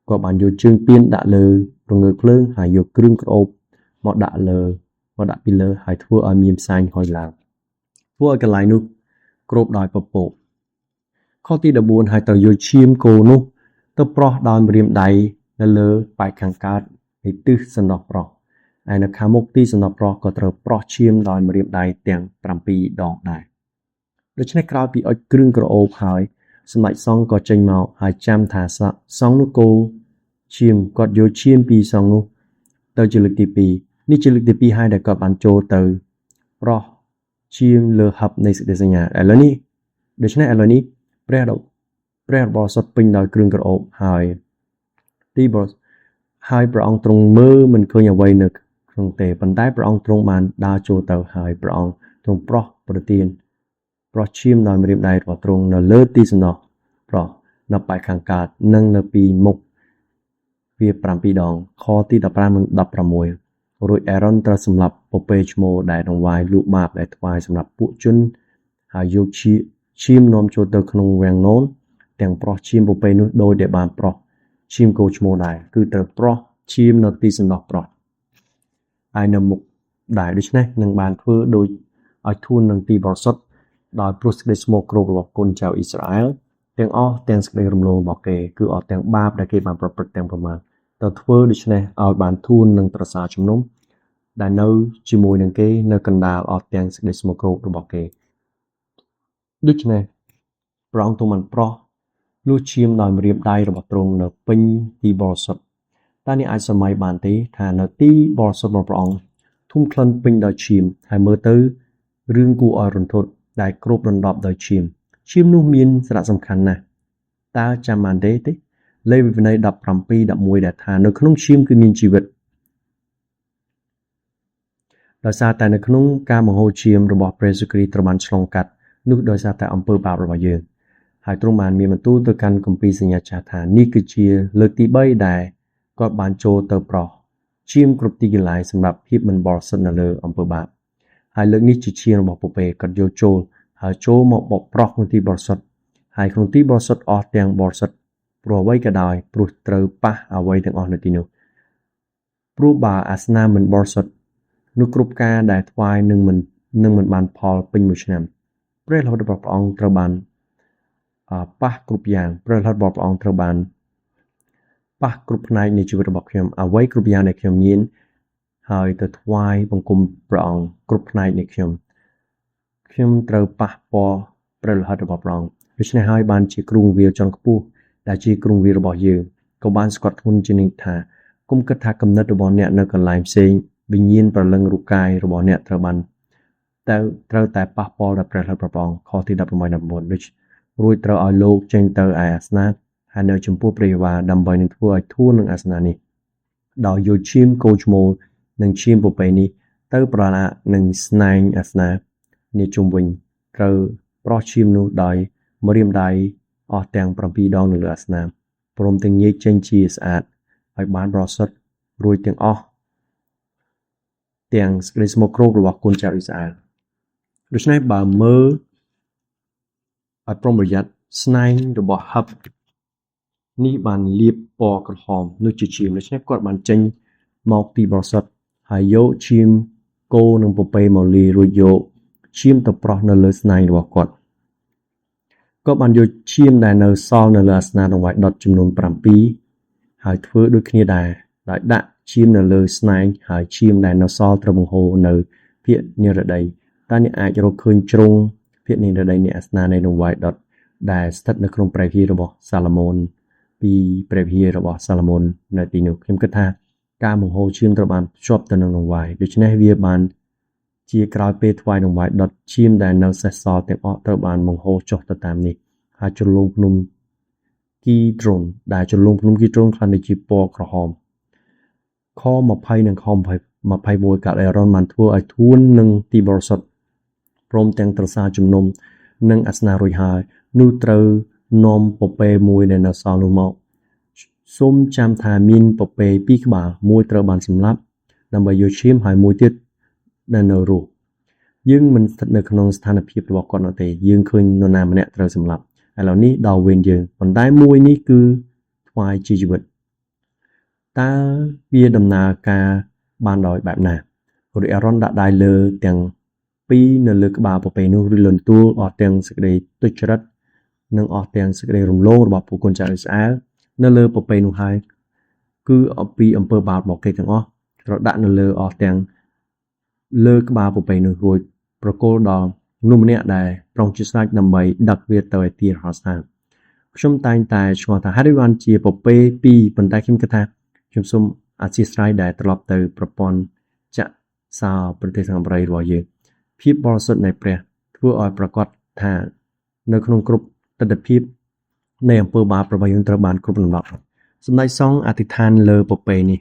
គាត់បានយកជើងពៀនដាក់លើរងើកភ្លើងហើយយកគ្រឿងក្រអូបមកដាក់ពីលើហើយធ្វើឲ្យមានផ្សែងហុយឡើងធ្វើឲ្យកន្លែងនោះគ្របដោយពពកខទី14ហើយត្រូវយកឈាមគោនោះទៅប្រោះដោយម្រាមដៃនៅលើប៉ែកខាងកើតនៃទិសសណ្ដោះប្រោះហើយនៅខាងមុខទីសណ្ដោះប្រោះក៏ត្រូវប្រោះឈាមដោយម្រាមដៃទាំង7ដងដែរដូច្នេះក្រោយពីអុជគ្រឿងក្រអូបហើយសម្ដេចសង្ឃក៏ចេញមកហើយចាំថាសង្ឃនោះគោឈាមគាត់យកឈាមពីសង្ឃនោះទៅជាលើកទី2នេះជាលើកទី2ហើយដែលគាត់បានចូលទៅប្រោះឈាមលើហឹបនៃសេចក្តីសញ្ញាឥឡូវនេះព្រះរបស់សុទ្ធពេញដោយគ្រឿងក្រអូបហើយព្រះអង្គទ្រង់មើលមិនឃើញអ្វីនៅក្នុងទេប៉ុន្តែព្រះអង្គទ្រង់បានដើរចូលទៅហើយព្រះអង្គទ្រង់ប្រោះឈាមដោយម្រាមដៃរបស់ទ្រង់នៅលើទីសណ្ដោះប្រោះនៅប៉ែកខាងកើតនិងនៅពីមុខវា7ដងខទី15និង16រួចអេរ៉ុនត្រូវសម្លាប់ពពែឈ្មោលដែលដង្វាយលូកបាបដែលថ្វាយសម្រាប់ពួកជនហើយយកឈាមនាំចូលទៅក្នុងវាំងននទាំងប្រោះឈាមពពែនោះដោយដែលបានប្រោះឈាមគោឈ្មោលដែរគឺត្រូវប្រោះឈាមនៅទីសណ្ដោះប្រោះហើយនៅមុខដែរដូច្នេះនឹងបានធ្វើដោយឲ្យធូននឹងទីបរិសុទ្ធដោយព្រោះសេចក្តីស្មោកគ្រោករបស់គុណចៅអ៊ីស្រាអែលទាំងអស់ទាំងសេចក្តីរំលោភរបស់គេគឺអស់ទាំងបាបដែលគេបានប្រព្រឹត្តទាំងប្រមាណទៅធ្វើដូច្នេះឲ្យបានធូននឹងប្រសាជំនុំដែលនៅជាមួយនឹងគេនៅកណ្ដាលអស់ទាំងសេចក្តីស្មោកគ្រោករបស់គេដូច្នេះព្រះអង្គទ្រង់បានប្រោះលួចឈាមដោយម្រាមដៃរបស់ទ្រង់នៅពេញទីបរិសុទ្ធតើអ្នកអាចសម័យបានទេថានៅទីបរិសុទ្ធរបស់ព្រះអង្គធុំក្លិនពេញដោយឈាមហើយមើលទៅរឿងគួរឲ្យរន្ធត់ដែលគ្របដណ្ដប់ដោយឈាមនោះមានសារៈសំខាន់ណាស់តើចាំបានទេលេវីវីន័យ 17:11 ដែលថានៅក្នុងឈាមគឺមានជីវិតដោយសារតែនៅក្នុងការបង្ហូរឈាមរបស់ព្រះយេស៊ូវគ្រីស្ទត្រូវបានឆ្លងកាត់នោះដោយសារតែអំពើបាបរបស់យើងហើយទ្រង់បានមានបន្ទូលទៅកាន់គម្ពីរសញ្ញាចាស់ថានេះគឺជាលើកទី3ដែលគាត់បានចូលទៅប្រោះឈាមគ្រប់ទីកន្លែងសម្រាប់ភាពមិនបរិសុទ្ធនៅលើអំពើបាបហើយលើកនេះជាឈាមរបស់ពពែគាត់យកចូលហើយចូលមកបោកប្រោះក្នុងទីបរិសុទ្ធហើយក្នុងទីបរិសុទ្ធអស់ទាំងបរិសុទ្ធព្រោះអ្វីក៏ដោយព្រោះត្រូវប៉ះអ្វីទាំងអស់នៅទីនោះព្រោះបើអាសនាមិនបរិសុទ្ធនោះគ្រប់ការដែលថ្វាយនឹងមិនបានផលពេញមួយឆ្នាំព្រះរហូតរបស់ព្រះអង្គត្រូវបានប៉ះគ្រប់យ៉ាងព្រះរហូតរបស់ព្រះអង្គត្រូវបានប៉ះគ្រប់ផ្នែកនៃជីវិតរបស់ខ្ញុំអ្វីគ្រប់យ៉ាងដែលខ្ញុំមានហើយទៅថ្វាយបង្គំព្រះអង្គគ្រប់ផ្នែកនៃខ្ញុំត្រូវប៉ះពាល់ព្រះរហូតរបស់ព្រះអង្គដូច្នេះហើយបានជាគ្រូវិលជាន់ខ្ពស់ដែលជាគ្រូវិលរបស់យើងក៏បានស្គាត់ធ្ងន់ជានិច្ចថាគុំគិតថាគំនិតរបស់អ្នកនៅកន្លែងផ្សេងវិញ្ញាណប្រលឹងរូបកាយរបស់អ្នកត្រូវតែប៉ះពាល់ដល់ព្រះរហូតរបស់ព្រះអង្គខទី16-19ដូចរួចត្រូវឲ្យលោកចេញទៅឯអាសនៈហើយនៅចំពោះព្រះយេហូវ៉ាដើម្បីនឹងធ្វើឲ្យធូរនឹងអាសនៈនេះដោយយកឈាមគោឈ្មោលនិងឈាមពពែនេះទៅប្រឡាក់នឹងស្នែងអាសនៈនេះជុំវិញត្រូវប្រោះឈាមនោះដោយម្រាមដៃអស់ទាំង7ដងនៅលើអាសនៈព្រមទាំងញែកចេញជាស្អាតឲ្យបានបរិសុទ្ធរួចទាំងអស់ទាំងសេចក្តីស្មោកគ្រោករបស់គុណចៅអ៊ីស្រាអែលដូច្នេះបើមើលឲ្យប្រុងប្រយ័ត្នស្នែងរបស់ហឹបនេះបានលាបពណ៌ក្រហមនោះជាឈាមដូច្នេះគាត់បានចេញមកទីបរិសុទ្ធ ហើយយកឈាមគោនិងពពែមកលាយរួចយកឈាមទៅប្រោះនៅលើស្នែងរបស់គាត់ក៏បានយកឈាមដែលនៅសល់នៅលើអាសនៈដង្វាយដុតចំនួន7ហើយធ្វើដូចគ្នាដែរដោយដាក់ឈាមនៅលើស្នែងហើយឈាមដែលនៅសល់ត្រូវបង្ហូរនៅភាគនិរដីតើអ្នកអាចរកឃើញជ្រុងភាគនិរដីនៃអាសនៈនៃដង្វាយដុតដែលស្ថិតនៅក្នុងព្រះវិហាររបស់សាឡូមោនពីព្រះវិហាររបស់សាឡូមោននៅទីនោះខ្ញុំគិតថាការបង្ហូរឈាមត្រូវបានភ្ជាប់ទៅនឹងដង្វាយដូច្នេះវាបានជាក្រោយពេលថ្វាយដង្វាយដុតឈាមដែលនៅសេសសល់ទាំងអស់ត្រូវបានបង្ហូរចុះទៅតាមនេះហើយជ្រលងភ្នំគីដ្រូនដែលជ្រលងភ្នំគីដ្រូនខ្លះដូចជាពណ៌ក្រហមខ20និងខ21កាលអេរ៉ុនបានធ្វើឲ្យធួននឹងទីបរិសុទ្ធព្រមទាំងត្រសាជំនុំនិងអាសនៈរួចហើយនោះត្រូវនាំពពែមួយដែលនៅសល់នោះមកសូមចាំថាមានពពែ2ក្បាលមួយត្រូវបានសម្លាប់ដើម្បីយកឈាមហើយមួយទៀតដែលនៅរស់យើងមិនស្ថិតនៅក្នុងស្ថានភាពរបស់គាត់នោះទេយើងឃើញនរណាម្នាក់ត្រូវសម្លាប់ឥឡូវនេះដល់វេនយើងប៉ុន្តែមួយនេះគឺថ្វាយជាជីវិតតើវាដំណើរការបានដោយបែបណារួចអារ៉ុនដាក់ដៃលើទាំងពីរនៅលើក្បាលពពែនោះឬលន់ទួលអស់ទាំងសេចក្តីទុច្ចរិតនិងអស់ទាំងសេចក្តីរំលងរបស់ពួកកូនចៅអ៊ីស្រាអែលនៅលើពពែនោះហើយគឺអំពីអំពើបាបរបស់គេទាំងអស់ត្រូវដាក់នៅលើអស់ទាំងលើក្បាលពពែនោះរួចប្រគល់ដល់មនុស្សម្នាក់ដែលប្រុងជាស្រេចដើម្បីដឹកវាទៅឯទីរហស្ថានខ្ញុំតែងតែឆ្ងល់ថាហេតុដូចម្បានជាពពែ2ប៉ុន្តែខ្ញុំគិតថាខ្ញុំសូមអធិស្ឋានដែលត្រឡប់ទៅប្រព័ន្ធចក្រសោប្រទេសខាងប្រៃរបស់យើងភាពបរិសុទ្ធនៃព្រះធ្វើឲ្យប្រកាសថានៅក្នុងគ្រប់ទិដ្ឋភាពនៃអំពើបាបរបស់យើងត្រូវបានគ្រប់លំដាប់សម្ដេចសង្ឃអធិដ្ឋានលើពពែនេះ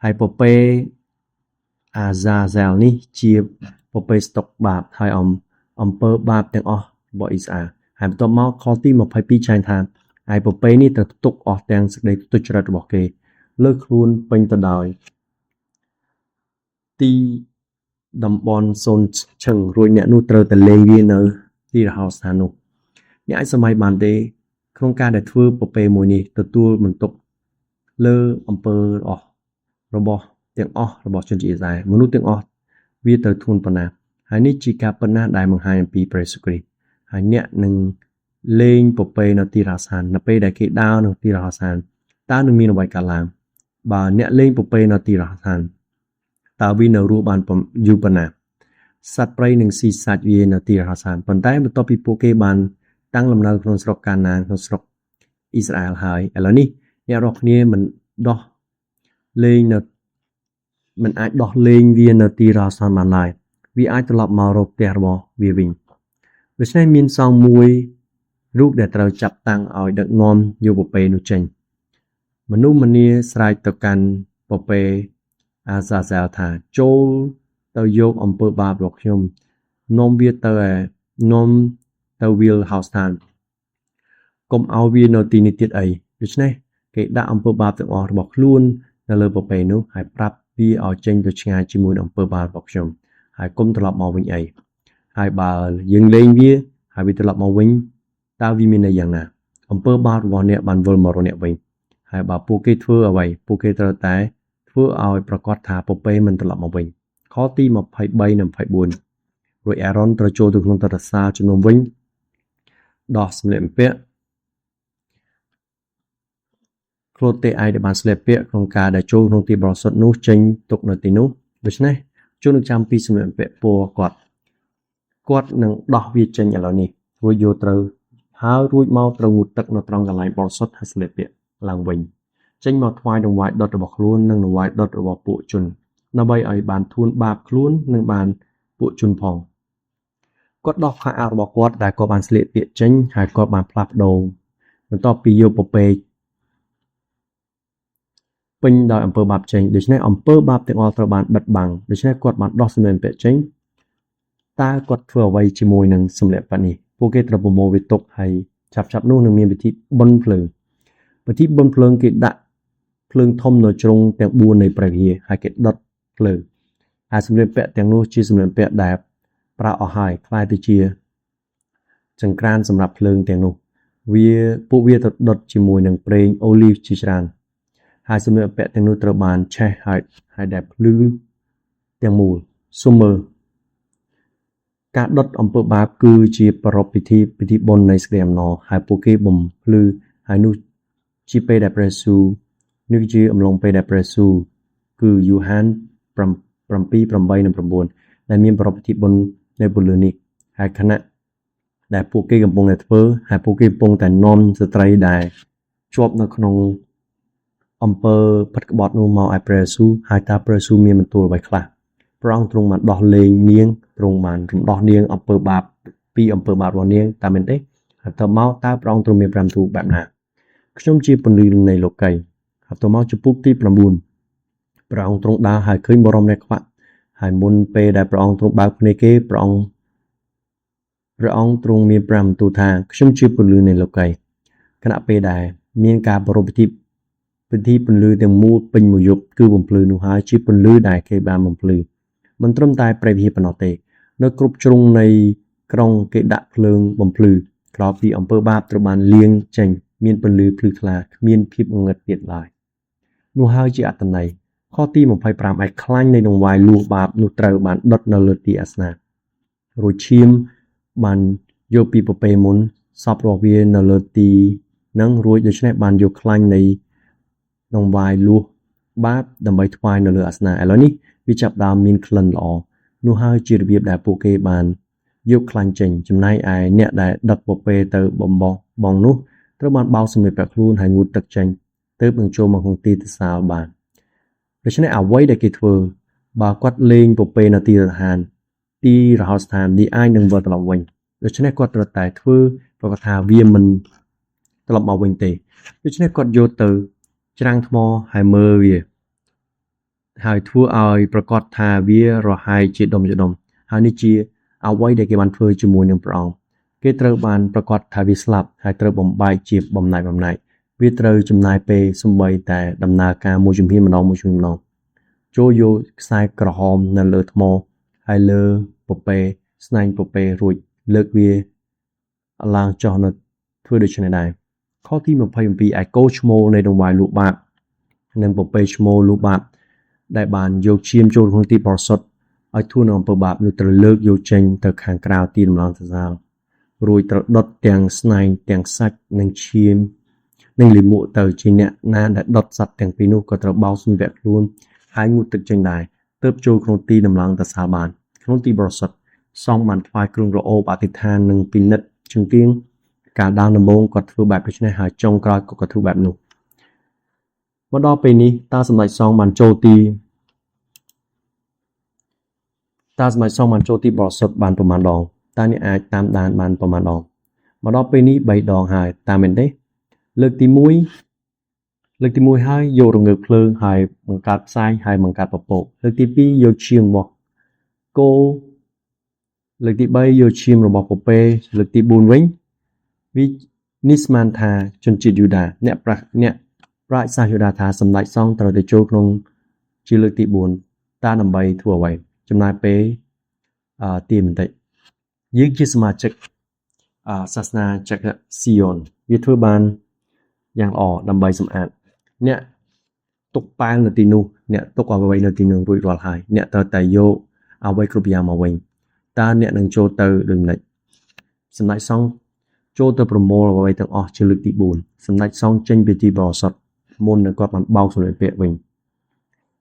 ហើយពពែអាហ្សាហ្សែលនេះជាពពែស្តុកបាបហើយអំពើបាបទាំងអស់របស់អ៊ីស្រាអែលហើយបន្ទាប់មកខទី22ចែងថាហើយពពែនេះត្រូវទុកអស់ទាំងសេចក្តីទុច្ចរិតរបស់គេលើខ្លួនពេញទៅដោយទីតំបន់សូនឈឹងរួចអ្នកនោះត្រូវតែលេងវានៅទីរហោស្ថាននោះអ្នកអាចសម័យបានទេក្នុងការដែលធ្វើពពែមួយនេះទទួលបន្ទុកលើអំពើរបស់ទាំងអស់របស់ជនជាតិអ៊ីស្រាអែលមនុស្សទាំងអស់វាត្រូវធូនប៉ុណ្ណាហើយនេះជាការប៉ុណ្ណាដែលបង្ហាញអំពីព្រះយេស៊ូវគ្រីស្ទហើយអ្នកនឹងលេងពពែនៅទីរហោស្ថាននៅពេលដែលគេដើរនៅទីរហោស្ថានតើនឹងមានអ្វីកើតឡើងបើអ្នកលេងពពែនៅទីរហោស្ថានតើវានៅរស់បានយូរប៉ុណ្ណាសត្វព្រៃនឹងស៊ីសាច់វានៅទីរហោស្ថានប៉ុន្តែបន្ទាប់ពីពួកគេបានតាំងលំនៅក្នុងស្រុកកាណានក្នុងស្រុកអ៊ីស្រាអែលហើយឥឡូវនេះអ្នករាល់គ្នាមិនអាចដោះលែងវានៅទីរហោស្ថានបានឡើយវាអាចត្រឡប់មករកផ្ទះរបស់វាវិញដូច្នេះមានសង្ឃមួយរូបដែលត្រូវចាប់តាំងឲ្យដឹកនាំយកពពែនោះចេញមនុស្សម្នាស្រែកទៅកាន់ពពែអាហ្សាហ្សែលថាចូលទៅយកអំពើបាបរបស់ខ្ញុំនាំវាទៅវាលហោស្ថានកុំឲ្យវានៅទីនេះទៀតអីដូច្នេះគេដាក់អំពើបាបទាំងអស់របស់ខ្លួននៅលើពពែនោះហើយប្រាប់វាឲ្យចេញទៅឆ្ងាយជាមួយនឹងអំពើបាបរបស់ខ្ញុំហើយកុំត្រឡប់មកវិញអីហើយបើយើងលេងវាហើយវាត្រឡប់មកវិញតើវាមានន័យយ៉ាងណាអំពើបាបរបស់អ្នកបានវិលមករកអ្នកវិញហើយបើពួកគេធ្វើអ្វីពួកគេត្រូវតែធ្វើឲ្យប្រកាសថាពពែមិនត្រឡប់មកវិញខទី23និង24រួចអារ៉ុនត្រូវចូលទៅក្នុងទរសាជំនុំវិញដោះសម្លៀកបំពាក់ខ្លួនទេឯងដែលបានស្លៀកពាក់ក្នុងការដែលចូលក្នុងទីបរិសុទ្ធនោះចេញទុកនៅទីនោះដូច្នេះចូលនឹងចាំពីសម្លៀកបំពាក់ពណ៌គាត់នឹងដោះវាចេញឥឡូវនេះរួចយកត្រូវហើយរួចមកត្រូវងូតទឹកនៅត្រង់កន្លែងបរិសុទ្ធហើយស្លៀកពាក់ឡើងវិញចេញមកថ្វាយដង្វាយដុតរបស់ខ្លួននិងដង្វាយដុតរបស់ពួកជនដើម្បីឲ្យបានធូនបាបខ្លួននិងបានពួកជនផងគាត់ដោះខោអាវរបស់គាត់ដែលគាត់បានស្លៀកពាក់ចេញហើយគាត់បានផ្លាស់ប្ដូរបន្ទាប់ពីយកពពែពេញដោយអំពើបាបចេញដូច្នេះអំពើបាបទាំងអស់ត្រូវបានបិទបាំងដូច្នេះគាត់បានដោះសម្លៀកបំពាក់ចេញតើគាត់ធ្វើអ្វីជាមួយនឹងសម្លៀកបំពាក់នេះពួកគេត្រូវប្រមូលវាទុកហើយចាប់នោះនឹងមានពិធីបុណ្យភ្លើងគេដាក់ភ្លើងធំនៅជ្រុងទាំង4នៃព្រះវិហារហើយគេដុតភ្លើងហើយសម្លៀកបំពាក់ទាំងនោះជាសម្លៀកបំពាក់ដែលប្រើអស់ហើយខ្លាយទៅជាចង្ក្រានសម្រាប់ភ្លើងទាំងនោះពួកវាទៅដុតជាមួយនឹងប្រេងអូលីវជាច្រើនហើយសម្លៀកបំពាក់ទាំងនោះត្រូវបានឆេះហើយដែលភ្លឺ ទាំងមូលសូមមើលការដុតអំពើបាបគឺជាប្រពៃពិធីបុណ្យនៃសេចក្តីអំណរហើយពួកគេបំភ្លឺហើយនោះជាពេលដែលព្រះយេស៊ូវនេះជាអំឡុងពេលដែលព្រះយេស៊ូវគឺយូហាន7:8 និង 9ដែលមានប្រពៃពិធីបុណ្យនៅពន្លឺនេះហើយខណៈដែលពួកគេកំពុងតែធ្វើហើយពួកគេកំពុងតែនាំស្ត្រីដែលជាប់នៅក្នុងអំពើផិតក្បត់នោះមកឲ្យព្រះយេស៊ូវហើយតើព្រះយេស៊ូវមានបន្ទូលអ្វីខ្លះព្រះអង្គទ្រង់បានដោះលែងនាងទ្រង់បានរំដោះនាងអំពើបាបពីអំពើបាបរបស់នាងតើមែនទេហើយតើមកតើព្រះអង្គទ្រង់មាន5ទូលបែបណាខ្ញុំជាពន្លឺនៃលោកីហើយតើមកចំពុកទី9ព្រះអង្គទ្រង់ដើរហើយឃើញបរមអ្នកខ្វាក់ហើយមុនពេលដែលព្រះអង្គទ្រង់បើកភ្នែកគេព្រះអង្គទ្រង់មាន5ទូលថាខ្ញុំជាពន្លឺនៃលោកីខណៈពេលដែលមានការប្រារព្ធពិធីពន្លឺទាំងមូលពេញមួយយប់គឺបំភ្លឺនោះហើយជាពន្លឺដែលគេបានបំភ្លឺមិនត្រឹមតែព្រះវិហារប៉ុណ្ណោះទេនៅគ្រប់ជ្រុងនៃក្រុងគេដាក់ភ្លើងបំភ្លឺក្រោយពីអំពើបាបត្រូវបានលាងចេញមានពន្លឺភ្លឺថ្លាគ្មានភាពងងឹតទៀតឡើយនោះហើយជាអត្ថន័យខទី25ឯខ្លាញ់នៃដង្វាយលួសបាបនោះត្រូវបានដុតនៅលើទីអាសនៈរួចឈាមបានយកពីពពែមុនសពរបស់វានៅលើទីនឹងរួចដូច្នេះបានយកខ្លាញ់នៃដង្វាយលួសបាបដើម្បីថ្វាយនៅលើអាសនៈឥឡូវនេះវាចាប់ដើមមានក្លិនល្អនោះហើយជារបៀបដែលពួកគេបានយកខ្លាញ់ចេញចំណែកឯអ្នកដែលដឹកពពែទៅបងនោះត្រូវបានបោកសម្លៀកពាក់ខ្លួនហើយងូតទឹកចេញទើបនឹងចូលមកក្នុងទីទសាលបានដូច្នេះអ្វីដែលគេធ្វើបើគាត់លេងពពែនៅទីរហោស្ថាននេះអាចនឹងវិលត្រឡប់វិញដូច្នេះគាត់ត្រូវតែធ្វើប្រកាសថាវាមិនត្រឡប់មកវិញទេដូច្នេះគាត់យកទៅច្រាំងថ្មហើយមើលវាហើយធ្វើឲ្យប្រកាសថាវារហែកជាដុំហើយនេះជាអ្វីដែលគេបានធ្វើជាមួយនឹងព្រះអង្គគេត្រូវបានប្រកាសថាវាស្លាប់ហើយត្រូវបំបែកជាបំណែកវាត្រូវចំណាយពេលសំបីតែដំណើរការមួយជំហានម្ដងចូលយកខ្សែក្រហមនៅលើថ្មហើយលើពពែស្នែងពពែរួចលើកវាឡើងចុះនៅធ្វើដូច្នេះដែរខទី27ឯគោឈ្មោលនៃដង្វាយលួសបាបនិងពពែឈ្មោលលួសបាបដែលបានយកឈាមចូលក្នុងទីបរិសុទ្ធឲ្យធួនឹងអំពើបាបនោះត្រូវលើកយកចេញទៅខាងក្រៅទីដំឡើងសរសើររួចត្រូវដុតទាំងស្នែងទាំងសាច់និងឈាមនិងលាមកទៅជាអ្នកណាដែលដុតសត្វទាំងពីរនោះក៏ត្រូវបោកសម្ភារខ្លួនហើយងូតទឹកចេញដែរទើបចូលក្នុងទីដំឡើងសរសើរបានក្នុងទីបរិសុទ្ធសង្ឃបានថ្វាយគ្រឿងក្រអូបអធិដ្ឋាននិងពិនិត្យជង្គៀងការដើរដំបូងគាត់ធ្វើបែបដូច្នេះហើយចុងក្រោយក៏ធ្វើបែបនោះមកដល់ពេលនេះតើសម្ដេចសង្ឃបានចូលទីបរិសុទ្ធបានប្រមាណដងតើអ្នកអាចតាមដានបានប្រមាណដងមកដល់ពេលនេះ3ដងហើយតើមែនទេលើកទី1ហើយយករងើកភ្លើងហើយបង្កើតផ្សែងហើយបង្កើតពពកលើកទី2យកឈាមរបស់គោលើកទី3យកឈាមរបស់ពពែលើកទី4វិញវានេះស្មានថាជនជាតិយូដាអ្នកប្រាជ្ញសាសយូដាថាសម្ដេចសង្ឃត្រូវទៅចូលក្នុងជាលើកទី4តើដើម្បីធ្វើអ្វីចំណាយពេលទីបន្តិចយើងជាសមាជិកសាសនាចក្រស៊ីយ៉ូនវាធ្វើបានយ៉ាងល្អដើម្បីសម្អាតអ្នកទុកប៉ែលនៅទីនោះអ្នកទុកអ្វីនៅទីនោះរួចរាល់ហើយអ្នកត្រូវតែយកអ្វីគ្រប់យ៉ាងមកវិញតើអ្នកនឹងចូលទៅដូចម៉េចសម្ដេចសង្ឃចូលទៅប្រមូលអ្វីទាំងអស់ជាលើកទី4សម្ដេចសង្ឃចេញពីទីបរិសុទ្ធមុននឹងគាត់បានបោកសម្លៀកពាក់វិញ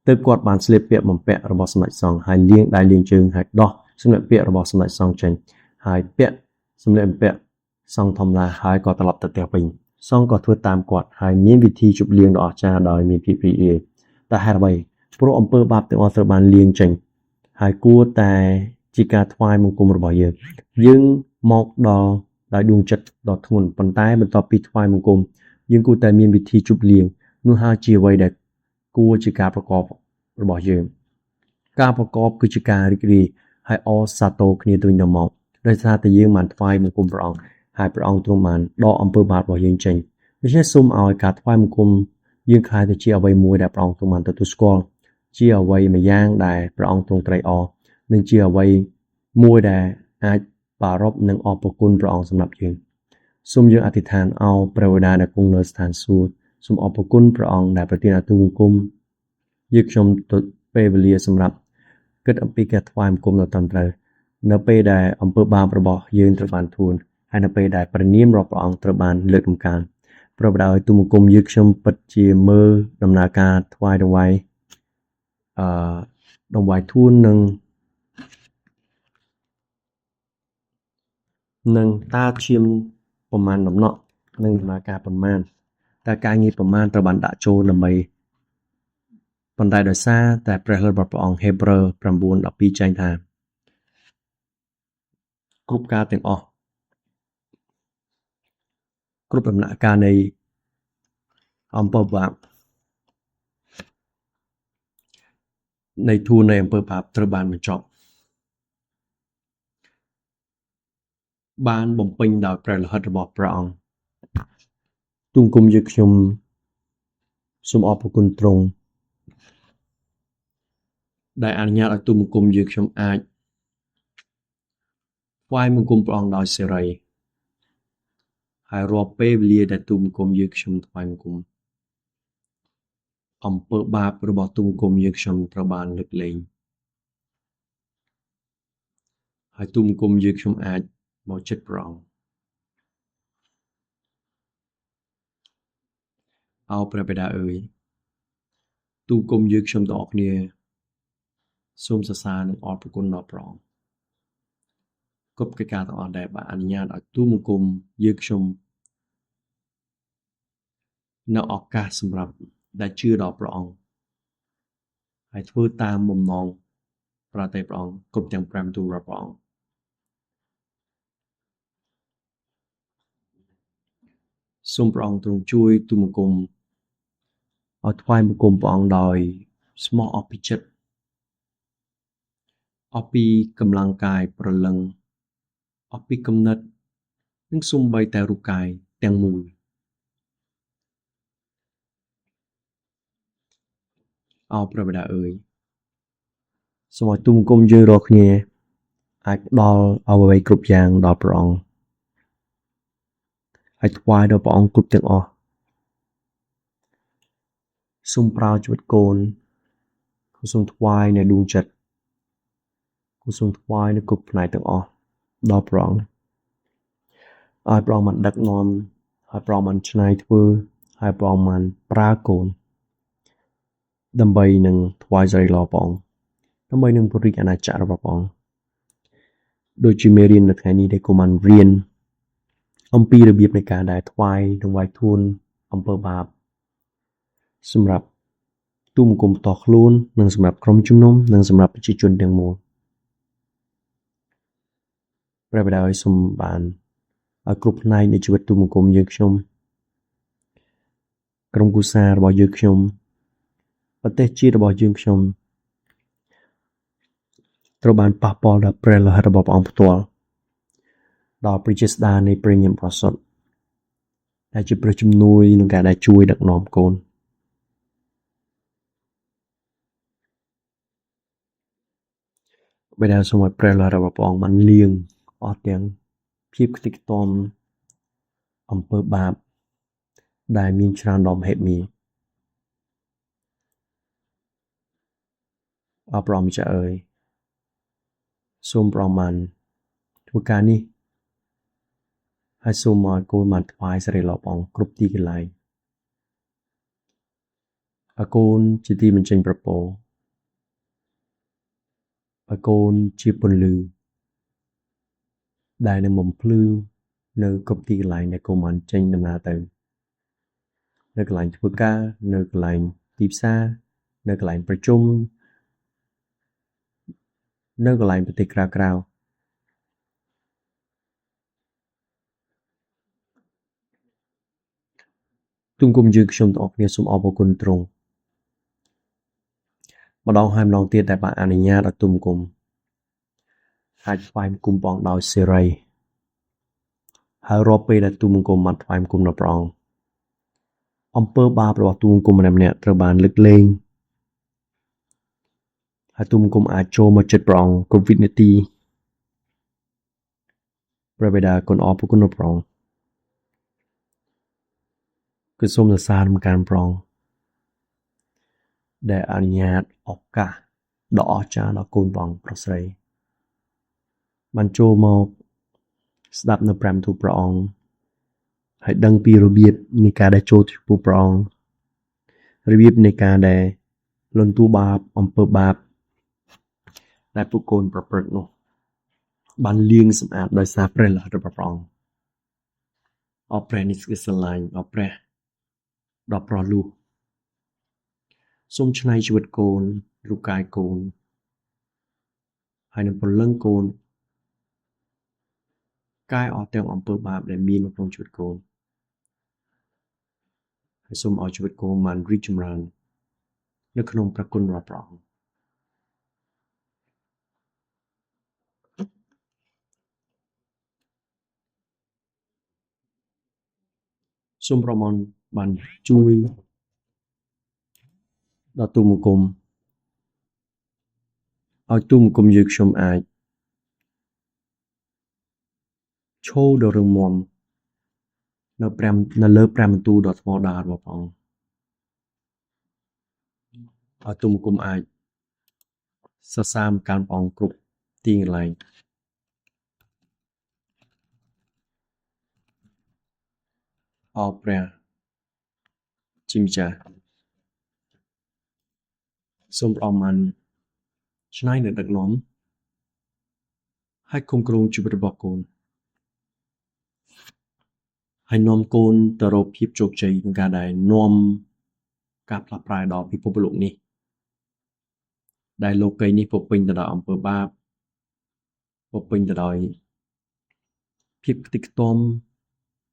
ទើបគាត់បានស្លៀកពាក់បំពាក់របស់សម្ដេចសង្ឃហើយលាងដៃលាងជើងហើយដោះសម្លៀកពាក់របស់សម្ដេចសង្ឃចេញហើយពាក់សម្លៀកបំពាក់សង្ឃធម្មតាហើយក៏ត្រឡប់ទៅផ្ទះវិញសង្ឃក៏ធ្វើតាមគាត់ហើយមានវិធីជប់លៀងដ៏អស្ចារ្យដោយមានភាពរីករាយតែហេតុអ្វីព្រោះអំពើបាបទាំងអស់ត្រូវបានលាងចេញហើយគួរតែជាការថ្វាយបង្គំរបស់យើងមកដល់ដោយដួងចិត្តដ៏ធ្ងន់ប៉ុន្តែបន្ទាប់ពីថ្វាយបង្គំយើងគួរតែមានវិធីជប់លៀងនោះហើយជាអ្វីដែលគួរជាការប្រកបរបស់យើងការប្រកបគឺជាការរីករាយហើយអសាទរគ្នាទៅវិញទៅមកដោយសារតែយើងបានថ្វាយបង្គំព្រះអង្គហើយព្រះអង្គទ្រង់បានដកអំពើបាបរបស់យើងចេញដូច្នេះសូមឲ្យការថ្វាយបង្គំយើងខ្លាយទៅជាអ្វីមួយដែលព្រះអង្គទ្រង់បានទទួលស្គាល់ជាអ្វីមួយយ៉ាងដែលព្រះអង្គទ្រង់ត្រេកអរនិងជាអ្វីមួយដែលអាចប្រារព្ធនិងអរព្រគុណព្រះអង្គសម្រាប់យើងសូមយើងអធិដ្ឋានអោព្រះបិតាដែលគង់នៅស្ថានសួគ៌សូមអរព្រគុណព្រះអង្គដែលប្រទានអាទូបង្គំយើងខ្ញុំទៅពេលវេលាសម្រាប់ គិតអំពីការថ្វាយបង្គំដ៏ត្រឹមត្រូវនៅពេលដែលអំពើបាបរបស់យើងត្រូវបានធូរហើយនៅពេលដែលព្រះនាមរបស់ព្រះអង្គត្រូវបានលើកតម្កើងប្រដៅឲ្យទូលបង្គំយើងខ្ញុំពិតជាមើលដំណើរការថ្វាយដង្វាយដង្វាយធូននិងតើឈាមប្រមាណដំណក់និងដំណើរការប្រមាណតើការងារប្រមាណត្រូវបានដាក់ចូលដើម្បីប៉ុន្តែដោយសារតែព្រះលិខិតរបស់ព្រះអង្គហេព្រើរ 9:12 ចែងថាគ្រប់ការទាំងអស់គ្រប់ដំណាក់កាលនៃអំពើបាបនៃធូរនៃអំពើបាបត្រូវបានបញ្ចប់បានបំពេញដោយព្រះលិខិតរបស់ព្រះអង្គទូលបង្គំយើងខ្ញុំសូមអរគុណទ្រង់ដែលអនុញ្ញាតឲ្យទូលបង្គំយើងខ្ញុំអាចថ្វាយបង្គំព្រះអង្គដោយសេរីហើយរាល់ពេលវេលាដែលទូលបង្គំយើងខ្ញុំថ្វាយបង្គំអំពើបាបរបស់ទូលបង្គំយើងខ្ញុំត្រូវបានលើកលែងហើយទូលបង្គំយើងខ្ញុំអាចមកជិតព្រះអង្គអោព្រះបិតាអើយទូលបង្គំយើងខ្ញុំទាំងអស់គ្នាសូមសរសើរនិងអរគុណដល់ព្រះអង្គគ្រប់កិច្ចការទាំងអស់ដែលបានអនុញ្ញាតឲ្យទូលបង្គំយើងខ្ញុំនៅឱកាសសម្រាប់ដែលជឿដល់ព្រះអង្គហើយធ្វើតាមបំណងប្រាថ្នាព្រះអង្គគ្រប់ទាំង5ទូលរបស់ព្រះអង្គសូមព្រះអង្គទ្រង់ជួយទូលបង្គំឲ្យថ្វាយបង្គំព្រះអង្គដោយស្មោះអស់ពីចិត្តអស់ពីកម្លាំងកាយព្រលឹងអស់ពីគំនិតនិងសូម្បីតែរូបកាយទាំងមូលអោព្រះបិតាអើយសូមឲ្យទូលបង្គំយើងរាល់គ្នាអាចផ្ដល់អ្វីគ្រប់យ៉ាងដល់ព្រះអង្គហើយថ្វាយដល់ព្រះអង្គគ្រប់ទាំងអស់សូមប្រើជីវិតកូនសូមថ្វាយនៅដួងចិត្តសូមថ្វាយនៅគ្រប់ផ្នែកទាំងអស់ដល់ព្រះអង្គឲ្យព្រះអង្គបានដឹកនាំឲ្យព្រះអង្គបានច្នៃធ្វើឲ្យព្រះអង្គបានប្រើកូនដើម្បីនឹងថ្វាយសេរីល្អព្រះអង្គដើម្បីនឹងពង្រីកអាណាចក្ររបស់ព្រះអង្គដូចជាមេរៀននៅថ្ងៃនេះដែលកុំបានរៀនអំពីរបៀបនៃការដែលថ្វាយនឹងវាយធួនអំពើបាបសម្រាប់ទូលបង្គំផ្ទាល់ខ្លួននិងសម្រាប់ក្រុមជំនុំនិងសម្រាប់ប្រជាជនទាំងមូលព្រះបិតាឲ្យសូមបានឲ្យគ្រប់ផ្នែកនៃជីវិតទូលបង្គំយើងខ្ញុំក្រុមគ្រួសាររបស់យើងខ្ញុំប្រទេសជាតិរបស់យើងខ្ញុំត្រូវបានប៉ះពាល់ដល់ព្រះលិខិតរបស់ព្រះអង្គផ្ទាល់ដល់ព្រះចេស្តានៃព្រះញាណប្រសុទ្ធដែលជាព្រះជំនួយក្នុងការដែលជួយដឹកនាំកូនបិតាសូមឲ្យព្រះលិខិតរបស់ព្រះអង្គបានលាងអស់ទាំងភាពខ្ទេចខ្ទាំអំពើបាបដែលមានច្រើនដងហេតុមីអរព្រះអង្គម្ចាស់អើយសូមព្រះអង្គបានធ្វើការនេះហើយសូមឲ្យកូនបានថ្វាយសេរីល្អព្រះអង្គគ្រប់ទីកន្លែងឲ្យកូនជាទីបញ្ចេញប្រពរឲ្យកូនជាពន្លឺដែលនឹងបំភ្លឺនៅគ្រប់ទីកន្លែងដែលកូនបានចេញដំណើរទៅនៅកន្លែងធ្វើការនៅកន្លែងទីផ្សារនៅកន្លែងប្រជុំនៅកន្លែងប្រទេសក្រៅទូលបង្គំយើងខ្ញុំទាំងអស់គ្នាសូមអរគុណទ្រង់ម្ដងហើយម្ដងទៀតដែលបានអនុញ្ញាតឲ្យទូលបង្គំអាចថ្វាយបង្គំព្រះអង្គដោយសេរីហើយរាល់ពេលដែលទូលបង្គំបានថ្វាយបង្គំដល់ព្រះអង្គអំពើបាបរបស់ទូលបង្គំម្នាក់ត្រូវបានលើកលែងហើយទូលបង្គំអាចចូលមកជិតព្រះអង្គគ្រប់វិនាទីព្រះបិតាគុណអរគុណដល់ព្រះអង្គគឺសូមសរសើរនំការព្រះអង្គដែលអនុញ្ញាតឱកាស ដ៏អស្ចារ្យដល់កូនព្រះអង្គប្រុសស្រីបានចូលមកស្ដាប់នៅព្រះបន្ទូលព្រះអង្គហើយដឹងពីរបៀបនៃការដែលចូលចំពោះព្រះអង្គរបៀបនៃការដែលលន់តួបាបអំពើបាបដែលពួកកូនប្រព្រឹត្តនោះបានលាងសម្អាតដោយសារព្រះលិខិតរបស់ព្រះអង្គអរព្រះនេះគឺស្រឡាញ់អរព្រះដល់ប្រោះលូសូមឆ្នៃជីវិតកូនរូបកាយកូនហើយនឹងព្រលឹងកូនកាយអស់ទាំងអំពើបាបដែលមាននៅក្នុងជីវិតកូនហើយសូមឲ្យជីវិតកូនបានរីកចម្រើននៅក្នុងព្រះគុណរបស់ព្រះអង្គសូមប្រមន់បានជួយដល់ទូលបង្គំឲ្យទូលបង្គំយើងខ្ញុំអាចឈរដ៏រឹងមាំនៅលើព្រះបន្ទូលដ៏ថ្មដារបស់ព្រះអង្គឲ្យទូលបង្គំអាចសរសើរកាន់ព្រះអង្គគ្រប់ទីកន្លែងអរព្រះជាម្ចាស់សូមព្រះអង្គបានឆ្នៃនៅដឹកនាំហើយគុំគ្រងជីវិតរបស់កូនហើយនាំកូនទៅរកភាពជោគជ័យក្នុងការដែលនាំការផ្លាស់ប្រែដល់ពិភពលោកនេះដែលលោកីយ៍នេះពោពេញទៅដោយអំពើបាបពោពេញទៅដោយភាពខ្ទេចខ្ទាំ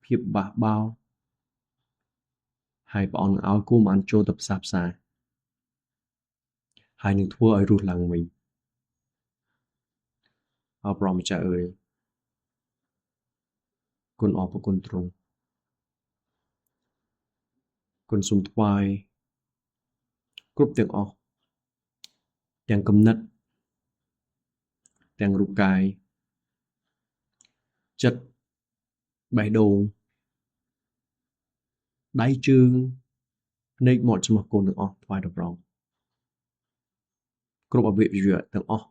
ភាពបះបោរហើយព្រះអង្គនឹងឲ្យគូបានចូលទៅផ្សះផ្សាហើយនឹងធ្វើឲ្យរស់ឡើងវិញអរព្រះម្ចាស់អើយគុណអរព្រគុណទ្រង់គុណសូមថ្វាយគ្រប់ទាំងអស់ទាំងគំនិតទាំងរូបកាយចិត្តបេះដូងដៃជើងភ្នែកមាត់ច្រមុះកូនទាំងអស់ថ្វាយដល់ព្រះអង្គគ្រប់អវយវៈទាំងអស់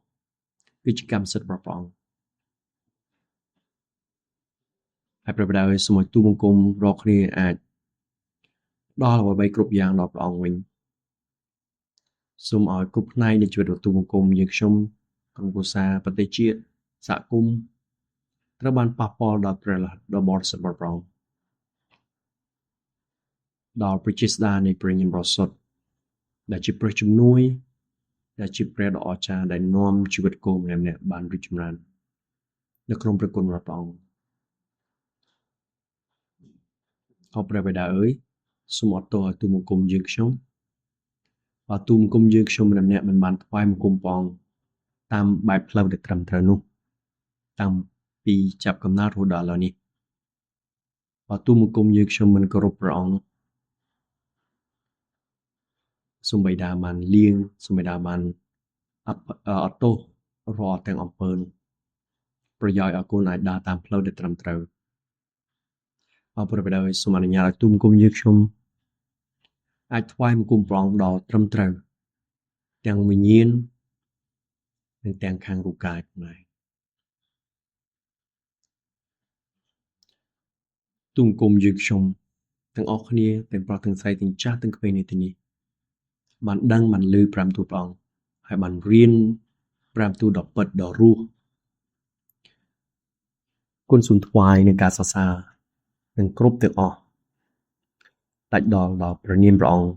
គឺជាកម្មសិទ្ធិរបស់ព្រះអង្គហើយព្រះបិតាអើយសូមឲ្យទូលបង្គំរាល់គ្នាអាចដល់អ្វីៗគ្រប់យ៉ាងដល់ព្រះអង្គវិញសូមឲ្យគ្រប់ផ្នែកនៃជីវិតរបស់ទូលបង្គំយើងខ្ញុំក្រុមគ្រួសារប្រទេសជាតិសហគមន៍ត្រូវបានប៉ះពាល់ដល់ព្រះលិខិតដ៏បរិសុទ្ធរបស់ព្រះអង្គដល់ប្រជាស្ដារនៃព្រះញញបរិសុទ្ធដែលជាព្រះជំនួយដែលជាព្រះដ៏អស្ចារ្យដែលនាំជីវិតកូនម្នាក់ៗបានរីកចម្រើននៅក្នុងព្រះគុណរបស់ព្រះអង្គអរព្រះបិតាអើយសូមអត់ទោសឲ្យទូលបង្គំយើងខ្ញុំបើទូលបង្គំយើងខ្ញុំម្នាក់ៗមិនបានថ្វាយបង្គំព្រះអង្គតាមបែបផ្លូវដែលត្រឹមត្រូវនោះតាំងពីចាប់កំណើតរហូតដល់ឥឡូវនេះបើទូលបង្គំយើងខ្ញុំមិនគោរពព្រះអង្គនោះសូមបិតាបានលៀងសូមបិតាបានអត់ទោសរាល់ទាំងអំពើនោះប្រយោជន៍ឲ្យកូនអាចដើរតាមផ្លូវដែលត្រឹមត្រូវអរព្រះបិតាអើយសូមអនុញ្ញាតឲ្យទូលបង្គំយើងខ្ញុំអាចថ្វាយបង្គំព្រះអង្គដល់ត្រឹមត្រូវទាំងវិញ្ញាណនិងទាំងខាងរូបកាយផងដែរទូលបង្គំយើងខ្ញុំទាំងអស់គ្នាទាំងប្រុសទាំងស្រីទាំងចាស់ទាំងក្មេងនៅទីនេះបានដឹងបានឮព្រះបន្ទូលព្រះអង្គហើយបានរៀនព្រះបន្ទូលដ៏ពិតដ៏រស់គុណសូមថ្វាយនឹងការសរសើរនិងគ្រប់ទាំងអស់ដាច់ដល់ព្រះនាមព្រះអង្គ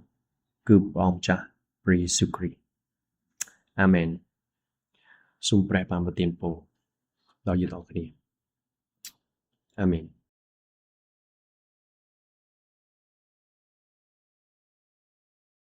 គឺព្រះអង្គម្ចាស់ព្រះយេស៊ូវគ្រីស្ទអាមែនសូមព្រះបានប្រទានពរដល់យើងទាំងគ្នាអាមែន